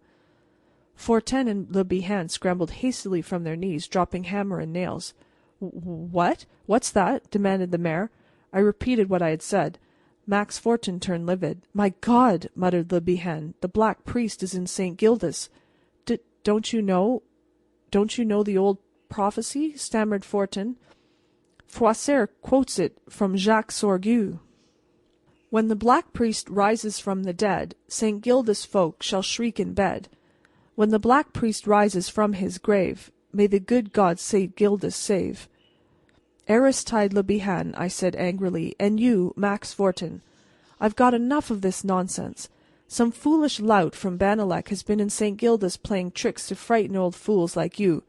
Fortin and Le Bihan scrambled hastily from their knees, dropping hammer and nails. What? What's that? Demanded the mayor. I repeated what I had said. Max Fortin turned livid. My God, muttered Le Bihan, the Black Priest is in St. Gildas. Don't you know the old prophecy? Stammered Fortin. Froissart quotes it from Jacques Sorgue. When the Black Priest rises from the dead, St. Gildas folk shall shriek in bed. When the Black Priest rises from his grave, may the good God St. Gildas save. Aristide Le Bihan, I said angrily, and you, Max Fortin. I've got enough of this nonsense. Some foolish lout from Bannalec has been in St. Gildas playing tricks to frighten old fools like you.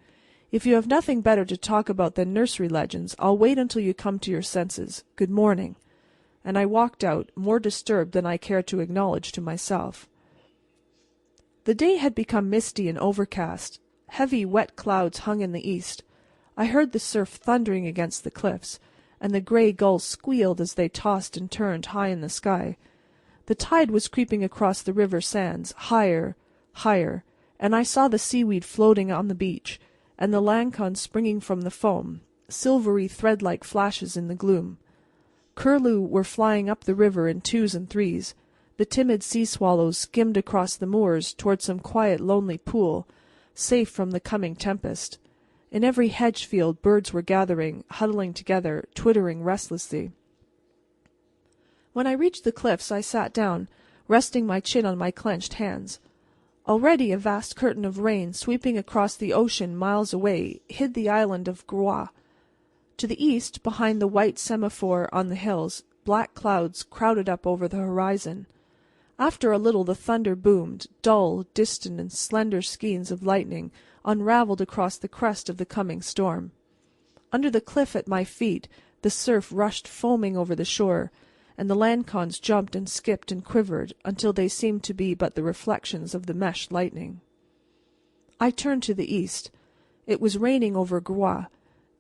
If you have nothing better to talk about than nursery legends, I'll wait until you come to your senses. Good morning. And I walked out, more disturbed than I cared to acknowledge to myself. The day had become misty and overcast. Heavy, wet clouds hung in the east. I heard the surf thundering against the cliffs, and the grey gulls squealed as they tossed and turned high in the sky. The tide was creeping across the river sands, higher, higher, and I saw the seaweed floating on the beach, and the lancons springing from the foam, silvery thread-like flashes in the gloom. Curlew were flying up the river in twos and threes. The timid sea-swallows skimmed across the moors toward some quiet, lonely pool, safe from the coming tempest. In every hedge-field birds were gathering, huddling together, twittering restlessly. When I reached the cliffs I sat down, resting my chin on my clenched hands. Already a vast curtain of rain, sweeping across the ocean miles away, hid the island of Groix. To the east, behind the white semaphore on the hills, black clouds crowded up over the horizon. After a little the thunder boomed, dull, distant, and slender skeins of lightning unravelled across the crest of the coming storm. Under the cliff at my feet the surf rushed foaming over the shore, and the lancons jumped and skipped and quivered until they seemed to be but the reflections of the meshed lightning. I turned to the east. It was raining over Groix.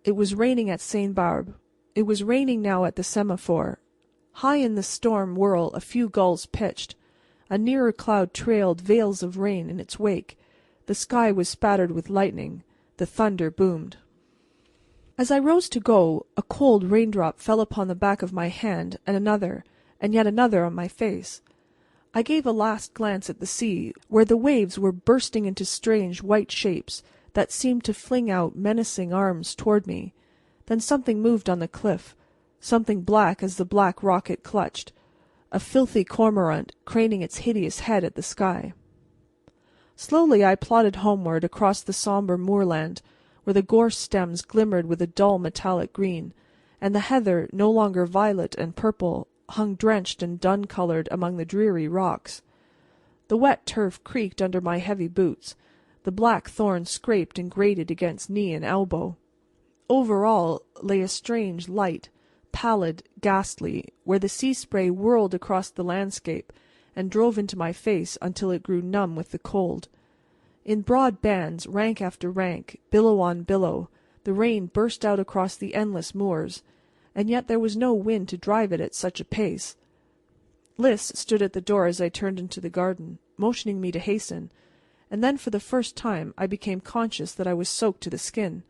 It was raining at Sainte Barbe. It was raining now at the semaphore. High in the storm whirl a few gulls pitched. A nearer cloud trailed veils of rain in its wake. The sky was spattered with lightning. The thunder boomed. As I rose to go, a cold raindrop fell upon the back of my hand, and yet another on my face. I gave a last glance at the sea, where the waves were bursting into strange white shapes that seemed to fling out menacing arms toward me. Then something moved on the cliff, something black as the black rock it clutched, a filthy cormorant craning its hideous head at the sky. Slowly I plodded homeward across the sombre moorland, where the gorse stems glimmered with a dull metallic green, and the heather, no longer violet and purple, hung drenched and dun-coloured among the dreary rocks. The wet turf creaked under my heavy boots. The black thorns scraped and grated against knee and elbow. Over all lay a strange light, pallid, ghastly, where the sea spray whirled across the landscape and drove into my face until it grew numb with the cold. In broad bands, rank after rank, billow on billow, the rain burst out across the endless moors, and yet there was no wind to drive it at such a pace. Lys stood at the door as I turned into the garden, motioning me to hasten, and then for the first time I became conscious that I was soaked to the skin.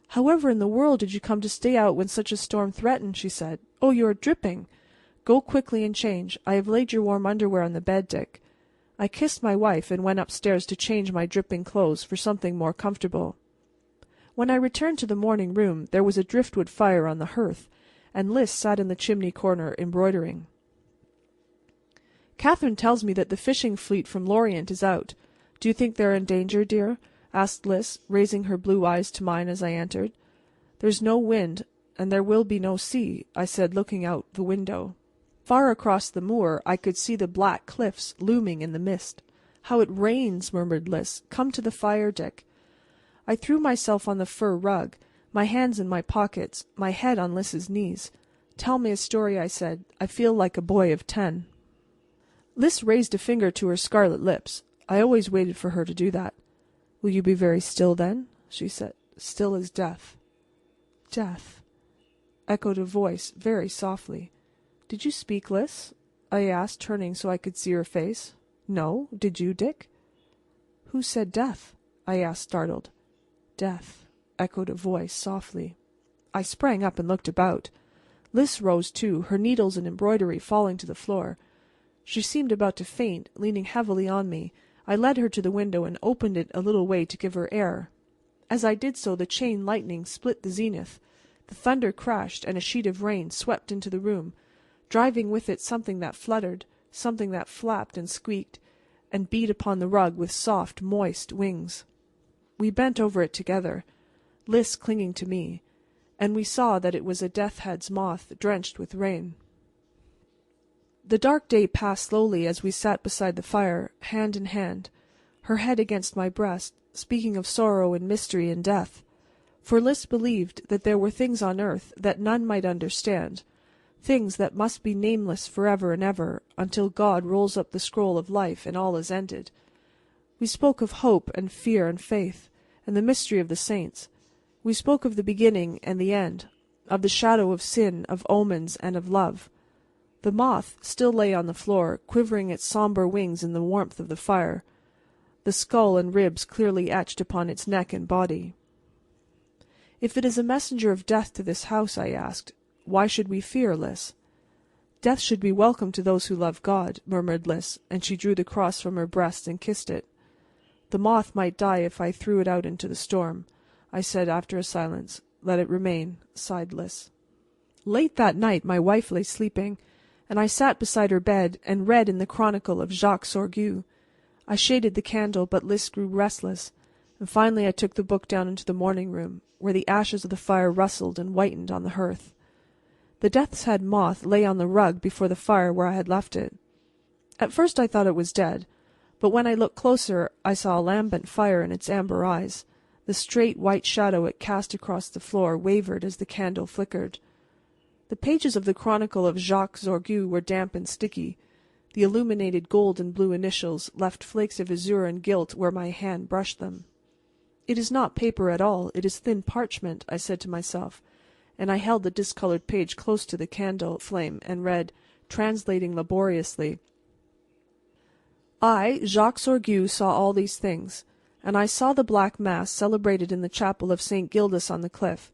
"However in the world did you come to stay out when such a storm threatened?" she said. "Oh, you are dripping. Go quickly and change. I have laid your warm underwear on the bed, Dick." I kissed my wife and went upstairs to change my dripping clothes for something more comfortable. When I returned to the morning room there was a driftwood fire on the hearth, and Lys sat in the chimney corner embroidering. "Catherine tells me that the fishing fleet from Lorient is out. Do you think they're in danger, dear?" asked Lys, raising her blue eyes to mine as I entered. "There's no wind, and there will be no sea," I said, looking out the window. Far across the moor I could see the black cliffs looming in the mist. "How it rains!" murmured Lys. "Come to the fire, Dick." I threw myself on the fur rug, my hands in my pockets, my head on Lys's knees. "Tell me a story," I said. "I feel like a boy of 10." Lys raised a finger to her scarlet lips. I always waited for her to do that. "Will you be very still, then?" she said. "Still as death." "Death," echoed a voice very softly. "Did you speak, Lys?" I asked, turning so I could see her face. "No. Did you, Dick?" "Who said death?" I asked, startled. "Death," echoed a voice softly. I sprang up and looked about. Lys rose too, her needles and embroidery falling to the floor. She seemed about to faint, leaning heavily on me. I led her to the window and opened it a little way to give her air. As I did so the chain lightning split the zenith. The thunder crashed, and a sheet of rain swept into the room, driving with it something that fluttered, something that flapped and squeaked, and beat upon the rug with soft, moist wings. We bent over it together, Lys clinging to me, and we saw that it was a death's-head's moth drenched with rain. The dark day passed slowly as we sat beside the fire, hand in hand, her head against my breast, speaking of sorrow and mystery and death. For Lys believed that there were things on earth that none might understand, things that must be nameless forever and ever, until God rolls up the scroll of life and all is ended. We spoke of hope and fear and faith, and the mystery of the saints. We spoke of the beginning and the end, of the shadow of sin, of omens, and of love. The moth still lay on the floor, quivering its sombre wings in the warmth of the fire, the skull and ribs clearly etched upon its neck and body. "If it is a messenger of death to this house," I asked, "why should we fear, Lys?" "Death should be welcome to those who love God," murmured Lys, and she drew the cross from her breast and kissed it. "The moth might die if I threw it out into the storm," I said after a silence. "Let it remain," sighed Lys. Late that night my wife lay sleeping, and I sat beside her bed and read in the Chronicle of Jacques Sorgue. I shaded the candle, but Lys grew restless, and finally I took the book down into the morning room, where the ashes of the fire rustled and whitened on the hearth. The death's-head moth lay on the rug before the fire where I had left it. At first I thought it was dead, but when I looked closer I saw a lambent fire in its amber eyes. The straight white shadow it cast across the floor wavered as the candle flickered. The pages of the Chronicle of Jacques Sorgue were damp and sticky. The illuminated gold and blue initials left flakes of azure and gilt where my hand brushed them. "It is not paper at all, it is thin parchment," I said to myself, and I held the discolored page close to the candle flame and read, translating laboriously: "I, Jacques Sorgue, saw all these things, and I saw the black mass celebrated in the chapel of St. Gildas on the cliff.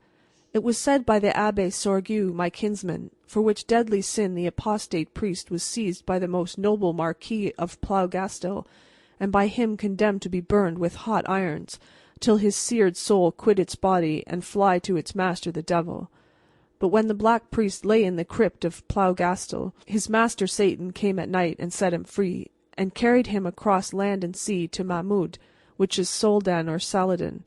It was said by the Abbé Sorgue, my kinsman, for which deadly sin the apostate priest was seized by the most noble Marquis of Plougastel, and by him condemned to be burned with hot irons, till his seared soul quit its body and fly to its master the devil. But when the black priest lay in the crypt of Plougastel, his master Satan came at night and set him free, and carried him across land and sea to Mahmoud, which is Soldan or Saladin.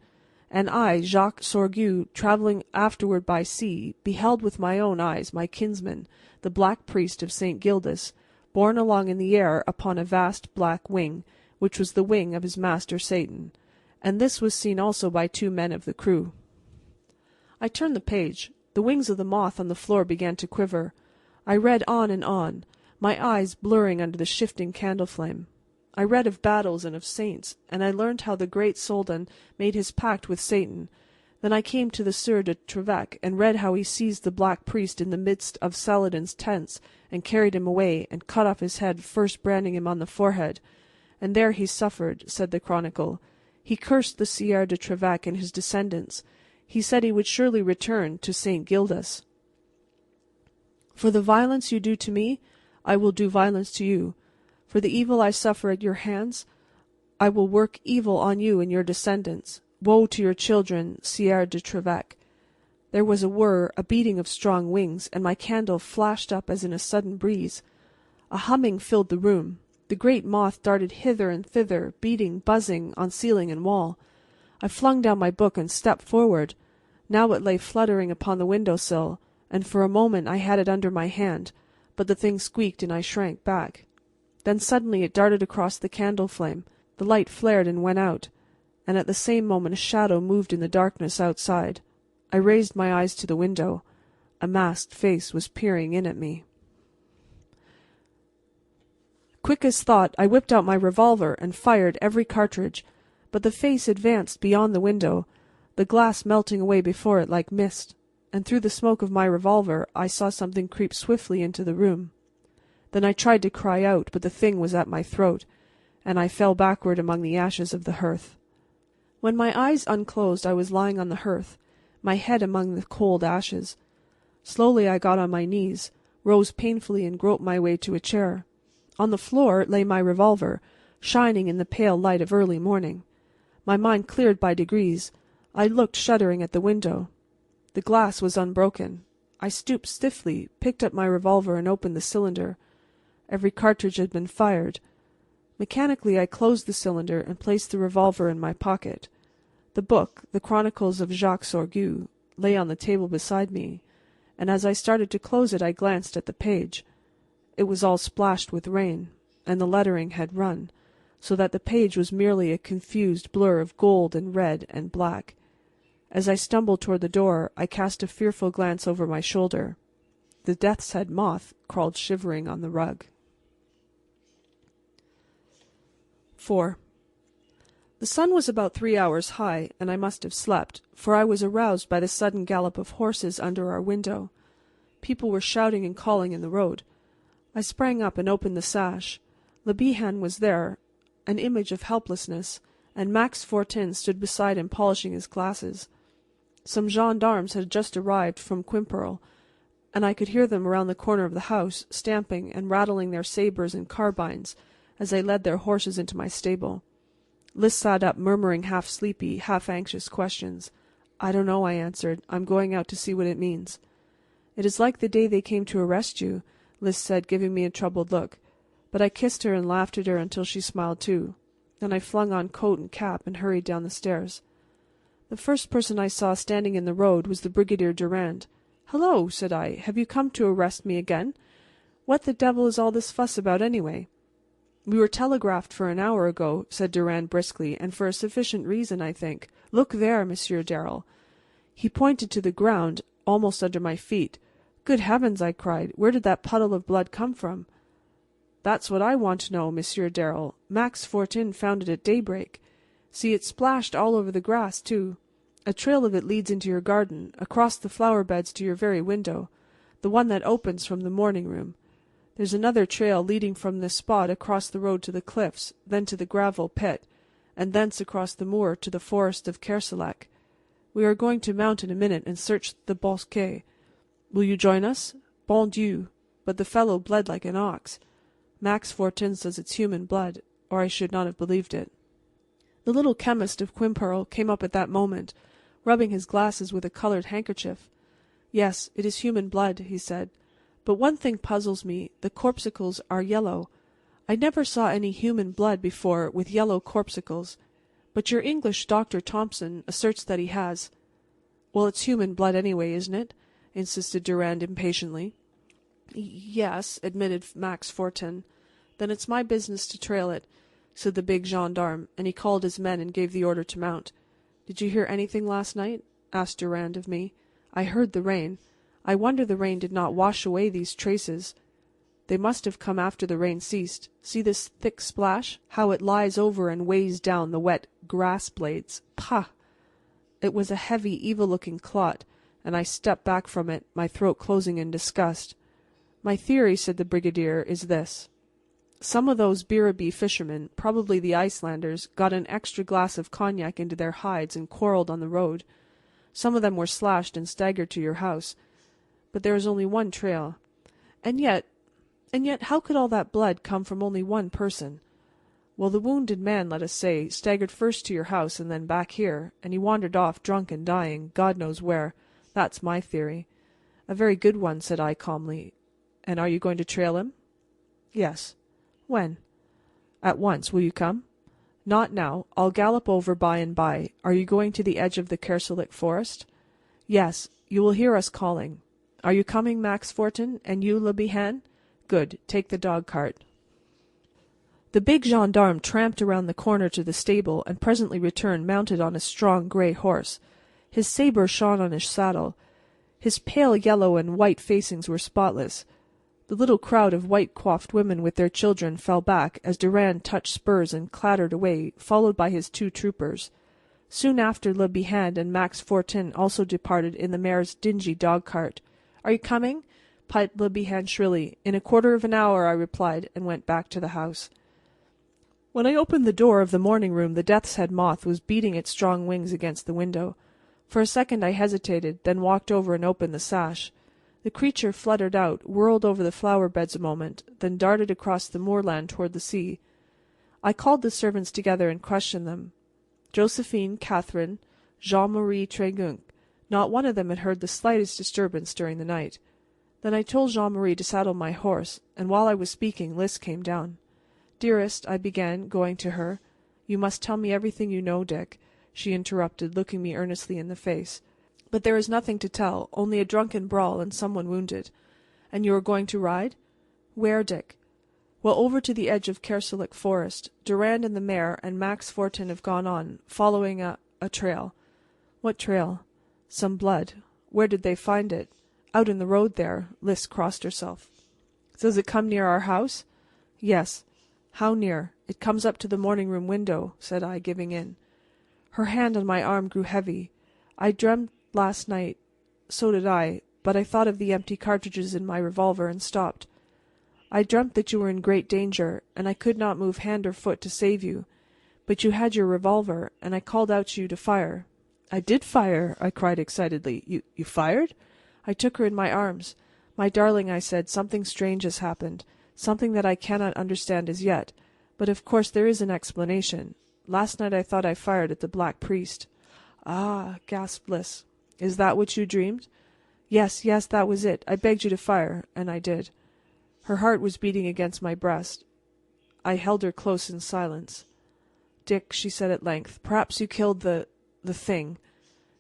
And I, Jacques Sorgue, travelling afterward by sea, beheld with my own eyes my kinsman, the black priest of St. Gildas, borne along in the air upon a vast black wing, which was the wing of his master Satan. And this was seen also by 2 men of the crew." I turned the page. The wings of the moth on the floor began to quiver. I read on, my eyes blurring under the shifting candle flame. I read of battles and of saints, and I learned how the great Soldan made his pact with Satan. Then I came to the Sieur de Trevec, and read how he seized the black priest in the midst of Saladin's tents, and carried him away, and cut off his head, first branding him on the forehead. And there he suffered, said the Chronicle. He cursed the Sieur de Trevec and his descendants. He said he would surely return to St. Gildas. "For the violence you do to me, I will do violence to you. For the evil I suffer at your hands, I will work evil on you and your descendants. Woe to your children, Sieur de Trevec." There was a whir, a beating of strong wings, and my candle flashed up as in a sudden breeze. A humming filled the room. The great moth darted hither and thither, beating, buzzing, on ceiling and wall. I flung down my book and stepped forward. Now it lay fluttering upon the window-sill, and for a moment I had it under my hand, but the thing squeaked and I shrank back. Then suddenly it darted across the candle flame. The light flared and went out, and at the same moment a shadow moved in the darkness outside. I raised my eyes to the window. A masked face was peering in at me. Quick as thought, I whipped out my revolver and fired every cartridge, but the face advanced beyond the window, the glass melting away before it like mist, and through the smoke of my revolver I saw something creep swiftly into the room. Then I tried to cry out, but the thing was at my throat, and I fell backward among the ashes of the hearth. When my eyes unclosed I was lying on the hearth, my head among the cold ashes. Slowly I got on my knees, rose painfully and groped my way to a chair. On the floor lay my revolver, shining in the pale light of early morning. My mind cleared by degrees. I looked shuddering at the window. The glass was unbroken. I stooped stiffly, picked up my revolver and opened the cylinder. Every cartridge had been fired. Mechanically I closed the cylinder and placed the revolver in my pocket. The book, The Chronicles of Jacques Sorgue, lay on the table beside me, and as I started to close it I glanced at the page. It was all splashed with rain, and the lettering had run, so that the page was merely a confused blur of gold and red and black. As I stumbled toward the door, I cast a fearful glance over my shoulder. The death's head moth crawled shivering on the rug. 4. The sun was about 3 hours high, and I must have slept, for I was aroused by the sudden gallop of horses under our window. People were shouting and calling in the road. I sprang up and opened the sash. Le Bihan was there, an image of helplessness, and Max Fortin stood beside him polishing his glasses. Some gendarmes had just arrived from Quimperle, and I could hear them around the corner of the house, stamping and rattling their sabres and carbines as they led their horses into my stable. Lys sat up, murmuring half-sleepy, half-anxious questions. "I don't know," I answered. "I'm going out to see what it means." "It is like the day they came to arrest you," Lys said, giving me a troubled look. But I kissed her and laughed at her until she smiled too. Then I flung on coat and cap and hurried down the stairs. The first person I saw standing in the road was the Brigadier Durand. "Hello," said I. "Have you come to arrest me again? What the devil is all this fuss about, anyway?" "We were telegraphed for an hour ago," said Durand briskly, "and for a sufficient reason, I think. Look there, Monsieur Darrell." He pointed to the ground, almost under my feet. "Good heavens!" I cried. "Where did that puddle of blood come from?" "That's what I want to know, Monsieur Darrell. Max Fortin found it at daybreak. See, it's splashed all over the grass, too. A trail of it leads into your garden, across the flower beds to your very window, the one that opens from the morning room. There's another trail leading from this spot across the road to the cliffs, then to the gravel pit, and thence across the moor to the forest of Kerselec. We are going to mount in a minute and search the bosquet. Will you join us? Bon Dieu! But the fellow bled like an ox. Max Fortin says it's human blood, or I should not have believed it." The little chemist of Quimperle came up at that moment, rubbing his glasses with a colored handkerchief. "Yes, it is human blood," he said. "But one thing puzzles me. The corpuscles are yellow. I never saw any human blood before with yellow corpuscles. But your English Dr. Thompson asserts that he has." "Well, it's human blood anyway, isn't it?" insisted Durand impatiently. "Yes," admitted Max Fortin. "Then it's my business to trail it," said the big gendarme, and he called his men and gave the order to mount. "Did you hear anything last night?" asked Durand of me. "I heard the rain. I wonder the rain did not wash away these traces. They must have come after the rain ceased. See this thick splash, how it lies over and weighs down the wet grass blades. Pah!" It was a heavy, evil-looking clot, and I stepped back from it, my throat closing in disgust. "My theory," said the brigadier, "is this. Some of those Biribi fishermen, probably the Icelanders, got an extra glass of cognac into their hides and quarreled on the road. Some of them were slashed and staggered to your house. But there is only one trail. And yet, how could all that blood come from only one person? Well, the wounded man, let us say, staggered first to your house and then back here, and he wandered off drunk and dying, God knows where. That's my theory." "A very good one," said I calmly. "And are you going to trail him?" "Yes." "When?" "At once. Will you come?" "Not now. I'll gallop over by and by. Are you going to the edge of the Kerselec forest?" "Yes. You will hear us calling. Are you coming, Max Fortin? And you, Le Bihan? Good. Take the dog-cart." The big gendarme tramped around the corner to the stable, and presently returned mounted on a strong grey horse. His sabre shone on his saddle. His pale yellow and white facings were spotless. The little crowd of white-coiffed women with their children fell back as Durand touched spurs and clattered away, followed by his 2 troopers. Soon after Le Bihan and Max Fortin also departed in the mayor's dingy dog-cart. "Are you coming?" piped Le Bihan shrilly. "In a quarter of an hour," I replied, and went back to the house. When I opened the door of the morning-room the death's-head moth was beating its strong wings against the window. For a second I hesitated, then walked over and opened the sash. The creature fluttered out, whirled over the flower-beds a moment, then darted across the moorland toward the sea. I called the servants together and questioned them. Josephine, Catherine, Jean-Marie Tregunc. Not one of them had heard the slightest disturbance during the night. Then I told Jean-Marie to saddle my horse, and while I was speaking Lys came down. "Dearest," I began, going to her. "You must tell me everything you know, Dick," she interrupted, looking me earnestly in the face. "But there is nothing to tell, only a drunken brawl and someone wounded." "And you are going to ride?" "Where, Dick?" "Well, over to the edge of Kerselec forest. Durand and the mayor and Max Fortin have gone on, following a trail." "What trail?" "Some blood." "Where did they find it?" "Out in the road there." Lys crossed herself. "Does it come near our house?" "Yes." "How near?" "It comes up to the morning-room window," said I, giving in. Her hand on my arm grew heavy. "I dreamt last night—" "So did I, but I thought of the empty cartridges in my revolver and stopped." "I dreamt that you were in great danger, and I could not move hand or foot to save you. But you had your revolver, and I called out to you to fire." "I did fire!" I cried excitedly. You fired?" I took her in my arms. "My darling," I said, "something strange has happened, something that I cannot understand as yet, but of course there is an explanation. Last night I thought I fired at the Black Priest." "Ah!" gasped Lys. "Is that what you dreamed?" Yes, that was it. I begged you to fire, and I did." Her heart was beating against my breast. I held her close in silence. "Dick," she said at length, "perhaps you killed the thing."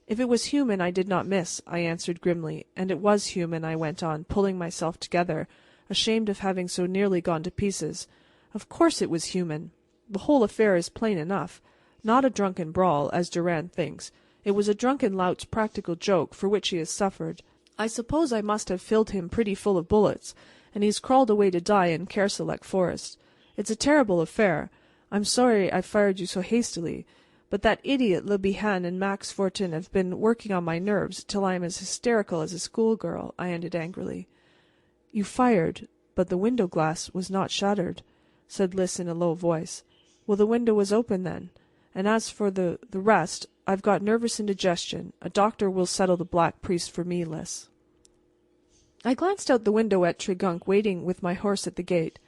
"If it was human I did not miss," I answered grimly. "And it was human," I went on, pulling myself together, ashamed of having so nearly gone to pieces. "Of course it was human. The whole affair is plain enough. Not a drunken brawl, as Durand thinks. It was a drunken lout's practical joke, for which he has suffered. I suppose I must have filled him pretty full of bullets, and he's crawled away to die in Kerselec forest. It's a terrible affair. I'm sorry I fired you so hastily, but that idiot Le Bihan and Max Fortin have been working on my nerves till I am as hysterical as a schoolgirl," I ended angrily. "You fired, but the window glass was not shattered," said Lys in a low voice. "Well, the window was open then. And as for the rest, I've got nervous indigestion. A doctor will settle the Black Priest for me, Lys." I glanced out the window at Tregunc waiting with my horse at the gate.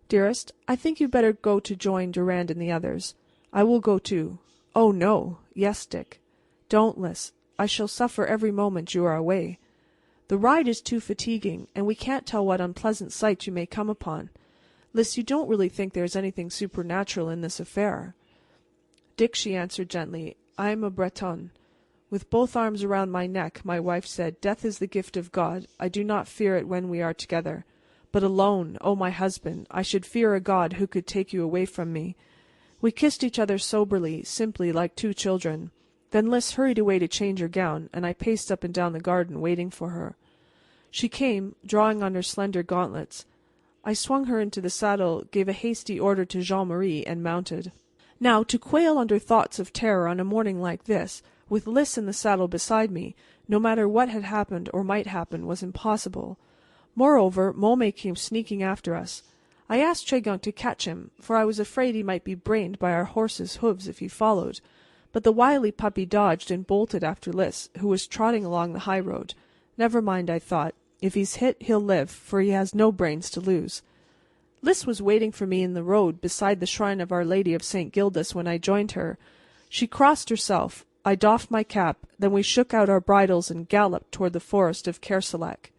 "Dearest, I think you'd better go to join Durand and the others. I will go too." "Oh, no." "Yes, Dick." "Don't, Lys. I shall suffer every moment you are away. The ride is too fatiguing, and we can't tell what unpleasant sights you may come upon. Lys, you don't really think there is anything supernatural in this affair?" "Dick," she answered gently, "I am a Bretonne. With both arms around my neck, my wife said, 'Death is the gift of God. I do not fear it when we are together. But alone, oh, my husband, I should fear a God who could take you away from me.' We kissed each other soberly, simply, like 2 children. Then Lys hurried away to change her gown, and I paced up and down the garden waiting for her. She came, drawing on her slender gauntlets. I swung her into the saddle, gave a hasty order to Jean-Marie, and mounted. Now, to quail under thoughts of terror on a morning like this, with Lys in the saddle beside me, no matter what had happened or might happen, was impossible. Moreover, Môme came sneaking after us. I asked Tregunc to catch him, for I was afraid he might be brained by our horses' hoofs if he followed. But the wily puppy dodged and bolted after Lys, who was trotting along the high road. Never mind, I thought. If he's hit, he'll live, for he has no brains to lose. Lys was waiting for me in the road beside the shrine of Our Lady of St. Gildas when I joined her. She crossed herself. I doffed my cap. Then we shook out our bridles and galloped toward the forest of Kerselec.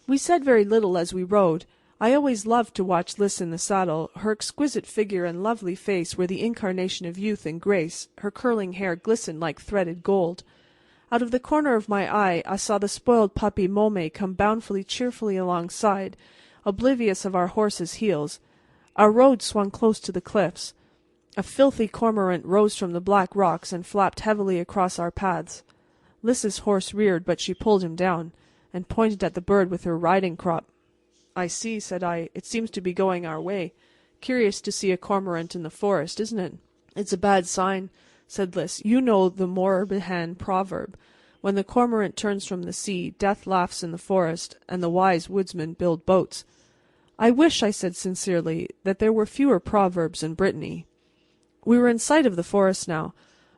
We said very little as we rode. I always loved to watch Lys in the saddle. Her exquisite figure and lovely face were the incarnation of youth and grace. Her curling hair glistened like threaded gold. Out of the corner of my eye I saw the spoiled puppy Môme come cheerfully alongside, oblivious of our horses' heels. Our road swung close to the cliffs. A filthy cormorant rose from the black rocks and flapped heavily across our paths. Lys's horse reared, but she pulled him down, and pointed at the bird with her riding crop. I see, said I. It seems to be going our way. Curious to see a cormorant in the forest, isn't it? It's a bad sign, said Lys. You know the Bihan proverb. When the cormorant turns from the sea, death laughs in the forest, and the wise woodsmen build boats. I wish, I said sincerely, that there were fewer proverbs in Brittany. We were in sight of the forest now.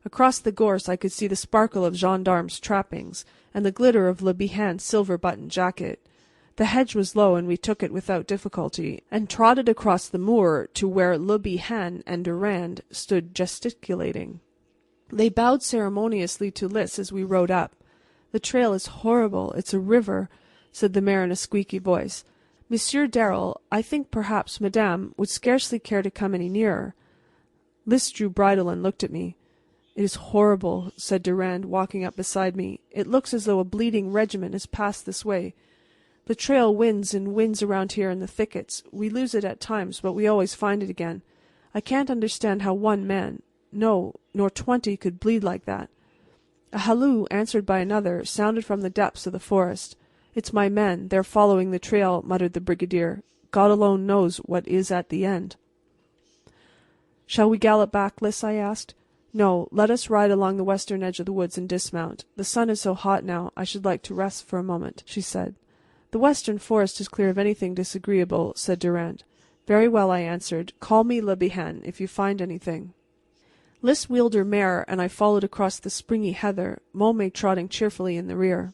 Across the gorse I could see the sparkle of gendarme's trappings, and the glitter of Le Bihan's silver-buttoned jacket. The hedge was low, and we took it without difficulty, and trotted across the moor to where Le Bihan and Durand stood gesticulating. They bowed ceremoniously to Lys as we rode up. The trail is horrible. It's a river, said the mare in a squeaky voice. Monsieur Darrell, I think perhaps Madame would scarcely care to come any nearer. Lys drew bridle and looked at me. It is horrible, said Durand, walking up beside me. It looks as though a bleeding regiment has passed this way. The trail winds and winds around here in the thickets. We lose it at times, but we always find it again. I can't understand how one man, no, nor 20, could bleed like that. A halloo, answered by another, sounded from the depths of the forest. It's my men. They're following the trail, muttered the brigadier. God alone knows what is at the end. Shall we gallop back, Lys? I asked. No, let us ride along the western edge of the woods and dismount. The sun is so hot now, I should like to rest for a moment, she said. The western forest is clear of anything disagreeable, said Durand. Very well, I answered. Call me Le Bihan if you find anything. Lys wheeled her mare, and I followed across the springy heather, Môme trotting cheerfully in the rear.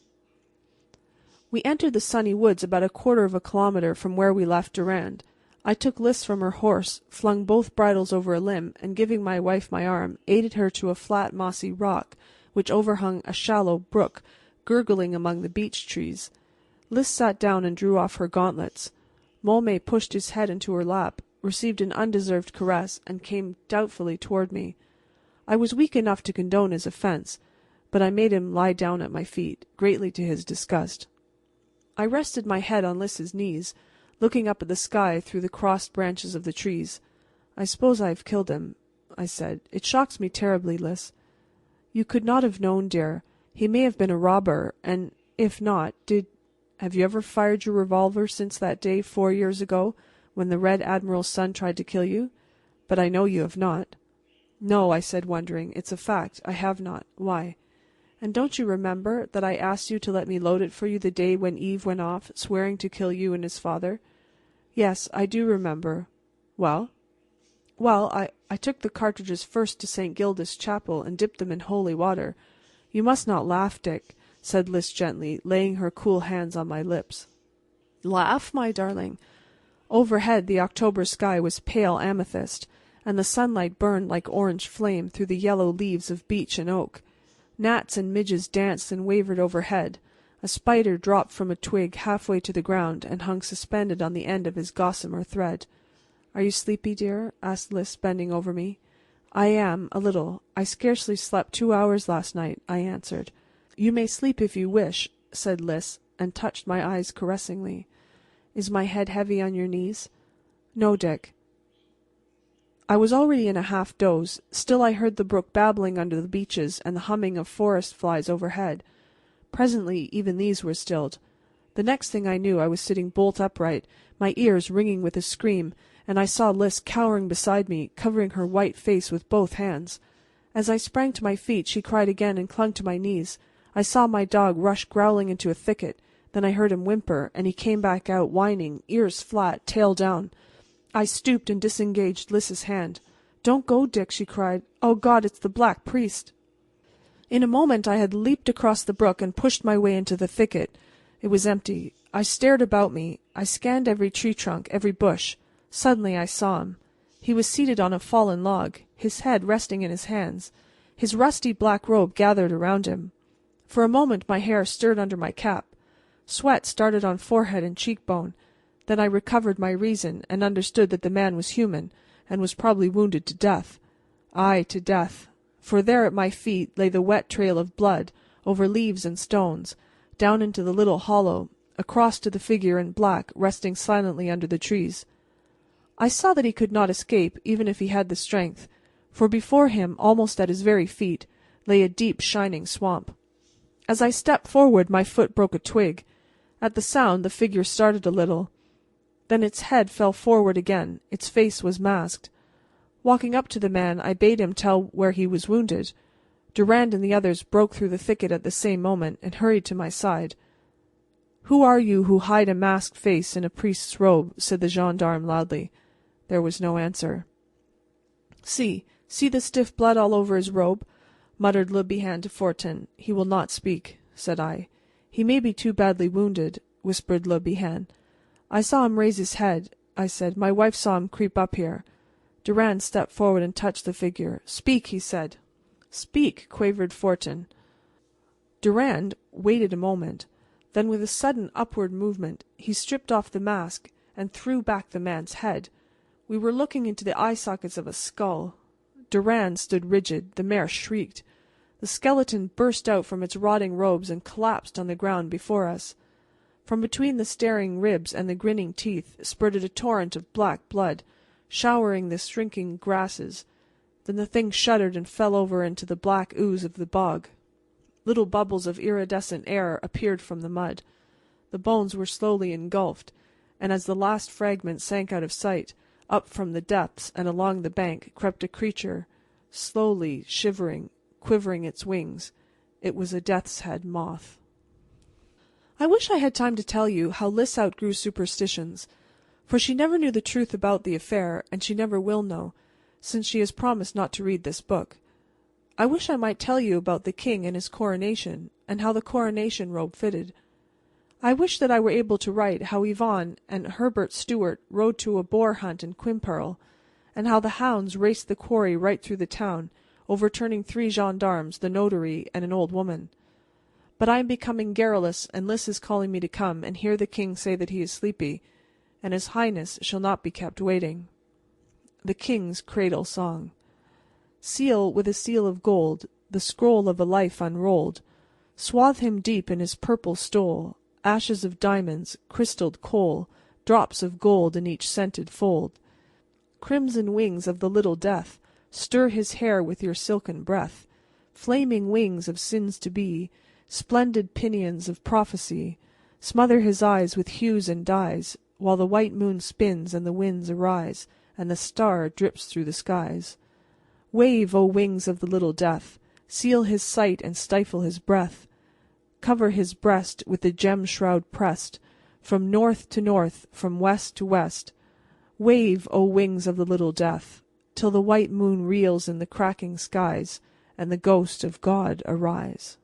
We entered the sunny woods about a quarter of a kilometre from where we left Durand. I took Lys from her horse, flung both bridles over a limb, and giving my wife my arm, aided her to a flat mossy rock, which overhung a shallow brook, gurgling among the beech trees. Lys sat down and drew off her gauntlets. Môme pushed his head into her lap, received an undeserved caress, and came doubtfully toward me. I was weak enough to condone his offence, but I made him lie down at my feet, greatly to his disgust. I rested my head on Lys's knees, looking up at the sky through the crossed branches of the trees. I suppose I have killed him, I said. It shocks me terribly, Lys. You could not have known, dear. He may have been a robber, and if not, have you ever fired your revolver since that day 4 years ago, when the Red Admiral's son tried to kill you? But I know you have not. No, I said, wondering. It's a fact. I have not. Why? And don't you remember that I asked you to let me load it for you the day when Eve went off, swearing to kill you and his father? Yes, I do remember. Well? Well, I took the cartridges first to St. Gildas Chapel and dipped them in holy water. You must not laugh, Dick, said Lys gently, laying her cool hands on my lips. Laugh, my darling? Overhead the October sky was pale amethyst, and the sunlight burned like orange flame through the yellow leaves of beech and oak. Gnats and midges danced and wavered overhead. A spider dropped from a twig halfway to the ground and hung suspended on the end of his gossamer thread. Are you sleepy, dear? asked Lys, bending over me. I am, a little. I scarcely slept 2 hours last night, I answered. You may sleep if you wish, said Lys, and touched my eyes caressingly. Is my head heavy on your knees? No, Dick. I was already in a half doze. Still I heard the brook babbling under the beeches and the humming of forest flies overhead. Presently even these were stilled. The next thing I knew I was sitting bolt upright, my ears ringing with a scream, and I saw Lys cowering beside me, covering her white face with both hands. As I sprang to my feet she cried again and clung to my knees. I saw my dog rush growling into a thicket. Then I heard him whimper, and he came back out whining, ears flat, tail down. I stooped and disengaged Lys's hand. Don't go, Dick, she cried. Oh, God, it's the Black Priest. In a moment I had leaped across the brook and pushed my way into the thicket. It was empty. I stared about me. I scanned every tree trunk, every bush. Suddenly I saw him. He was seated on a fallen log, his head resting in his hands, his rusty black robe gathered around him. For a moment my hair stirred under my cap. Sweat started on forehead and cheekbone. Then I recovered my reason and understood that the man was human, and was probably wounded to death. Aye, to death. For there at my feet lay the wet trail of blood, over leaves and stones, down into the little hollow, across to the figure in black resting silently under the trees. I saw that he could not escape, even if he had the strength, for before him, almost at his very feet, lay a deep shining swamp. As I stepped forward my foot broke a twig. At the sound the figure started a little. Then its head fell forward again, its face was masked. Walking up to the man, I bade him tell where he was wounded. Durand and the others broke through the thicket at the same moment, and hurried to my side. "Who are you who hide a masked face in a priest's robe?" said the gendarme loudly. There was no answer. See the stiff blood all over his robe," muttered Le Bihan to Fortin. "He will not speak," said I. "He may be too badly wounded," whispered Le Bihan. "I saw him raise his head," I said. "My wife saw him creep up here." Durand stepped forward and touched the figure. "Speak," he said. "Speak," quavered Fortin. Durand waited a moment. Then, with a sudden upward movement, he stripped off the mask and threw back the man's head. We were looking into the eye sockets of a skull. Durand stood rigid. The mare shrieked. The skeleton burst out from its rotting robes and collapsed on the ground before us. From between the staring ribs and the grinning teeth spurted a torrent of black blood, showering the shrinking grasses. Then the thing shuddered and fell over into the black ooze of the bog. Little bubbles of iridescent air appeared from the mud. The bones were slowly engulfed, and as the last fragment sank out of sight, up from the depths and along the bank crept a creature, slowly shivering, quivering its wings. It was a death's head moth. I wish I had time to tell you how Lys outgrew superstitions, for she never knew the truth about the affair, and she never will know, since she has promised not to read this book. I wish I might tell you about the king and his coronation, and how the coronation robe fitted. I wish that I were able to write how Yvonne and Herbert Stuart rode to a boar hunt in Quimperle, and how the hounds raced the quarry right through the town, overturning 3 gendarmes, the notary, and an old woman. But I am becoming garrulous, and Lys is calling me to come and hear the king say that he is sleepy, and his highness shall not be kept waiting. The King's Cradle Song. Seal with a seal of gold the scroll of a life unrolled. Swathe him deep in his purple stole, ashes of diamonds, crystalled kohl, drops of gold in each scented fold. Crimson wings of the little Death, stir his hair with your silken breath. Flaming wings of sins to be, splendid pinions of prophecy, smother his eyes with hues and dyes, while the white moon spins and the winds arise, and the star drips through the skies. Wave, O wings of the little Death, seal his sight and stifle his breath. Cover his breast with the gem shroud pressed, from north to north, from west to west. Wave, O wings of the little Death, till the white moon reels in the cracking skies, and the ghost of God arise.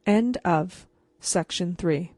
End of Section 3.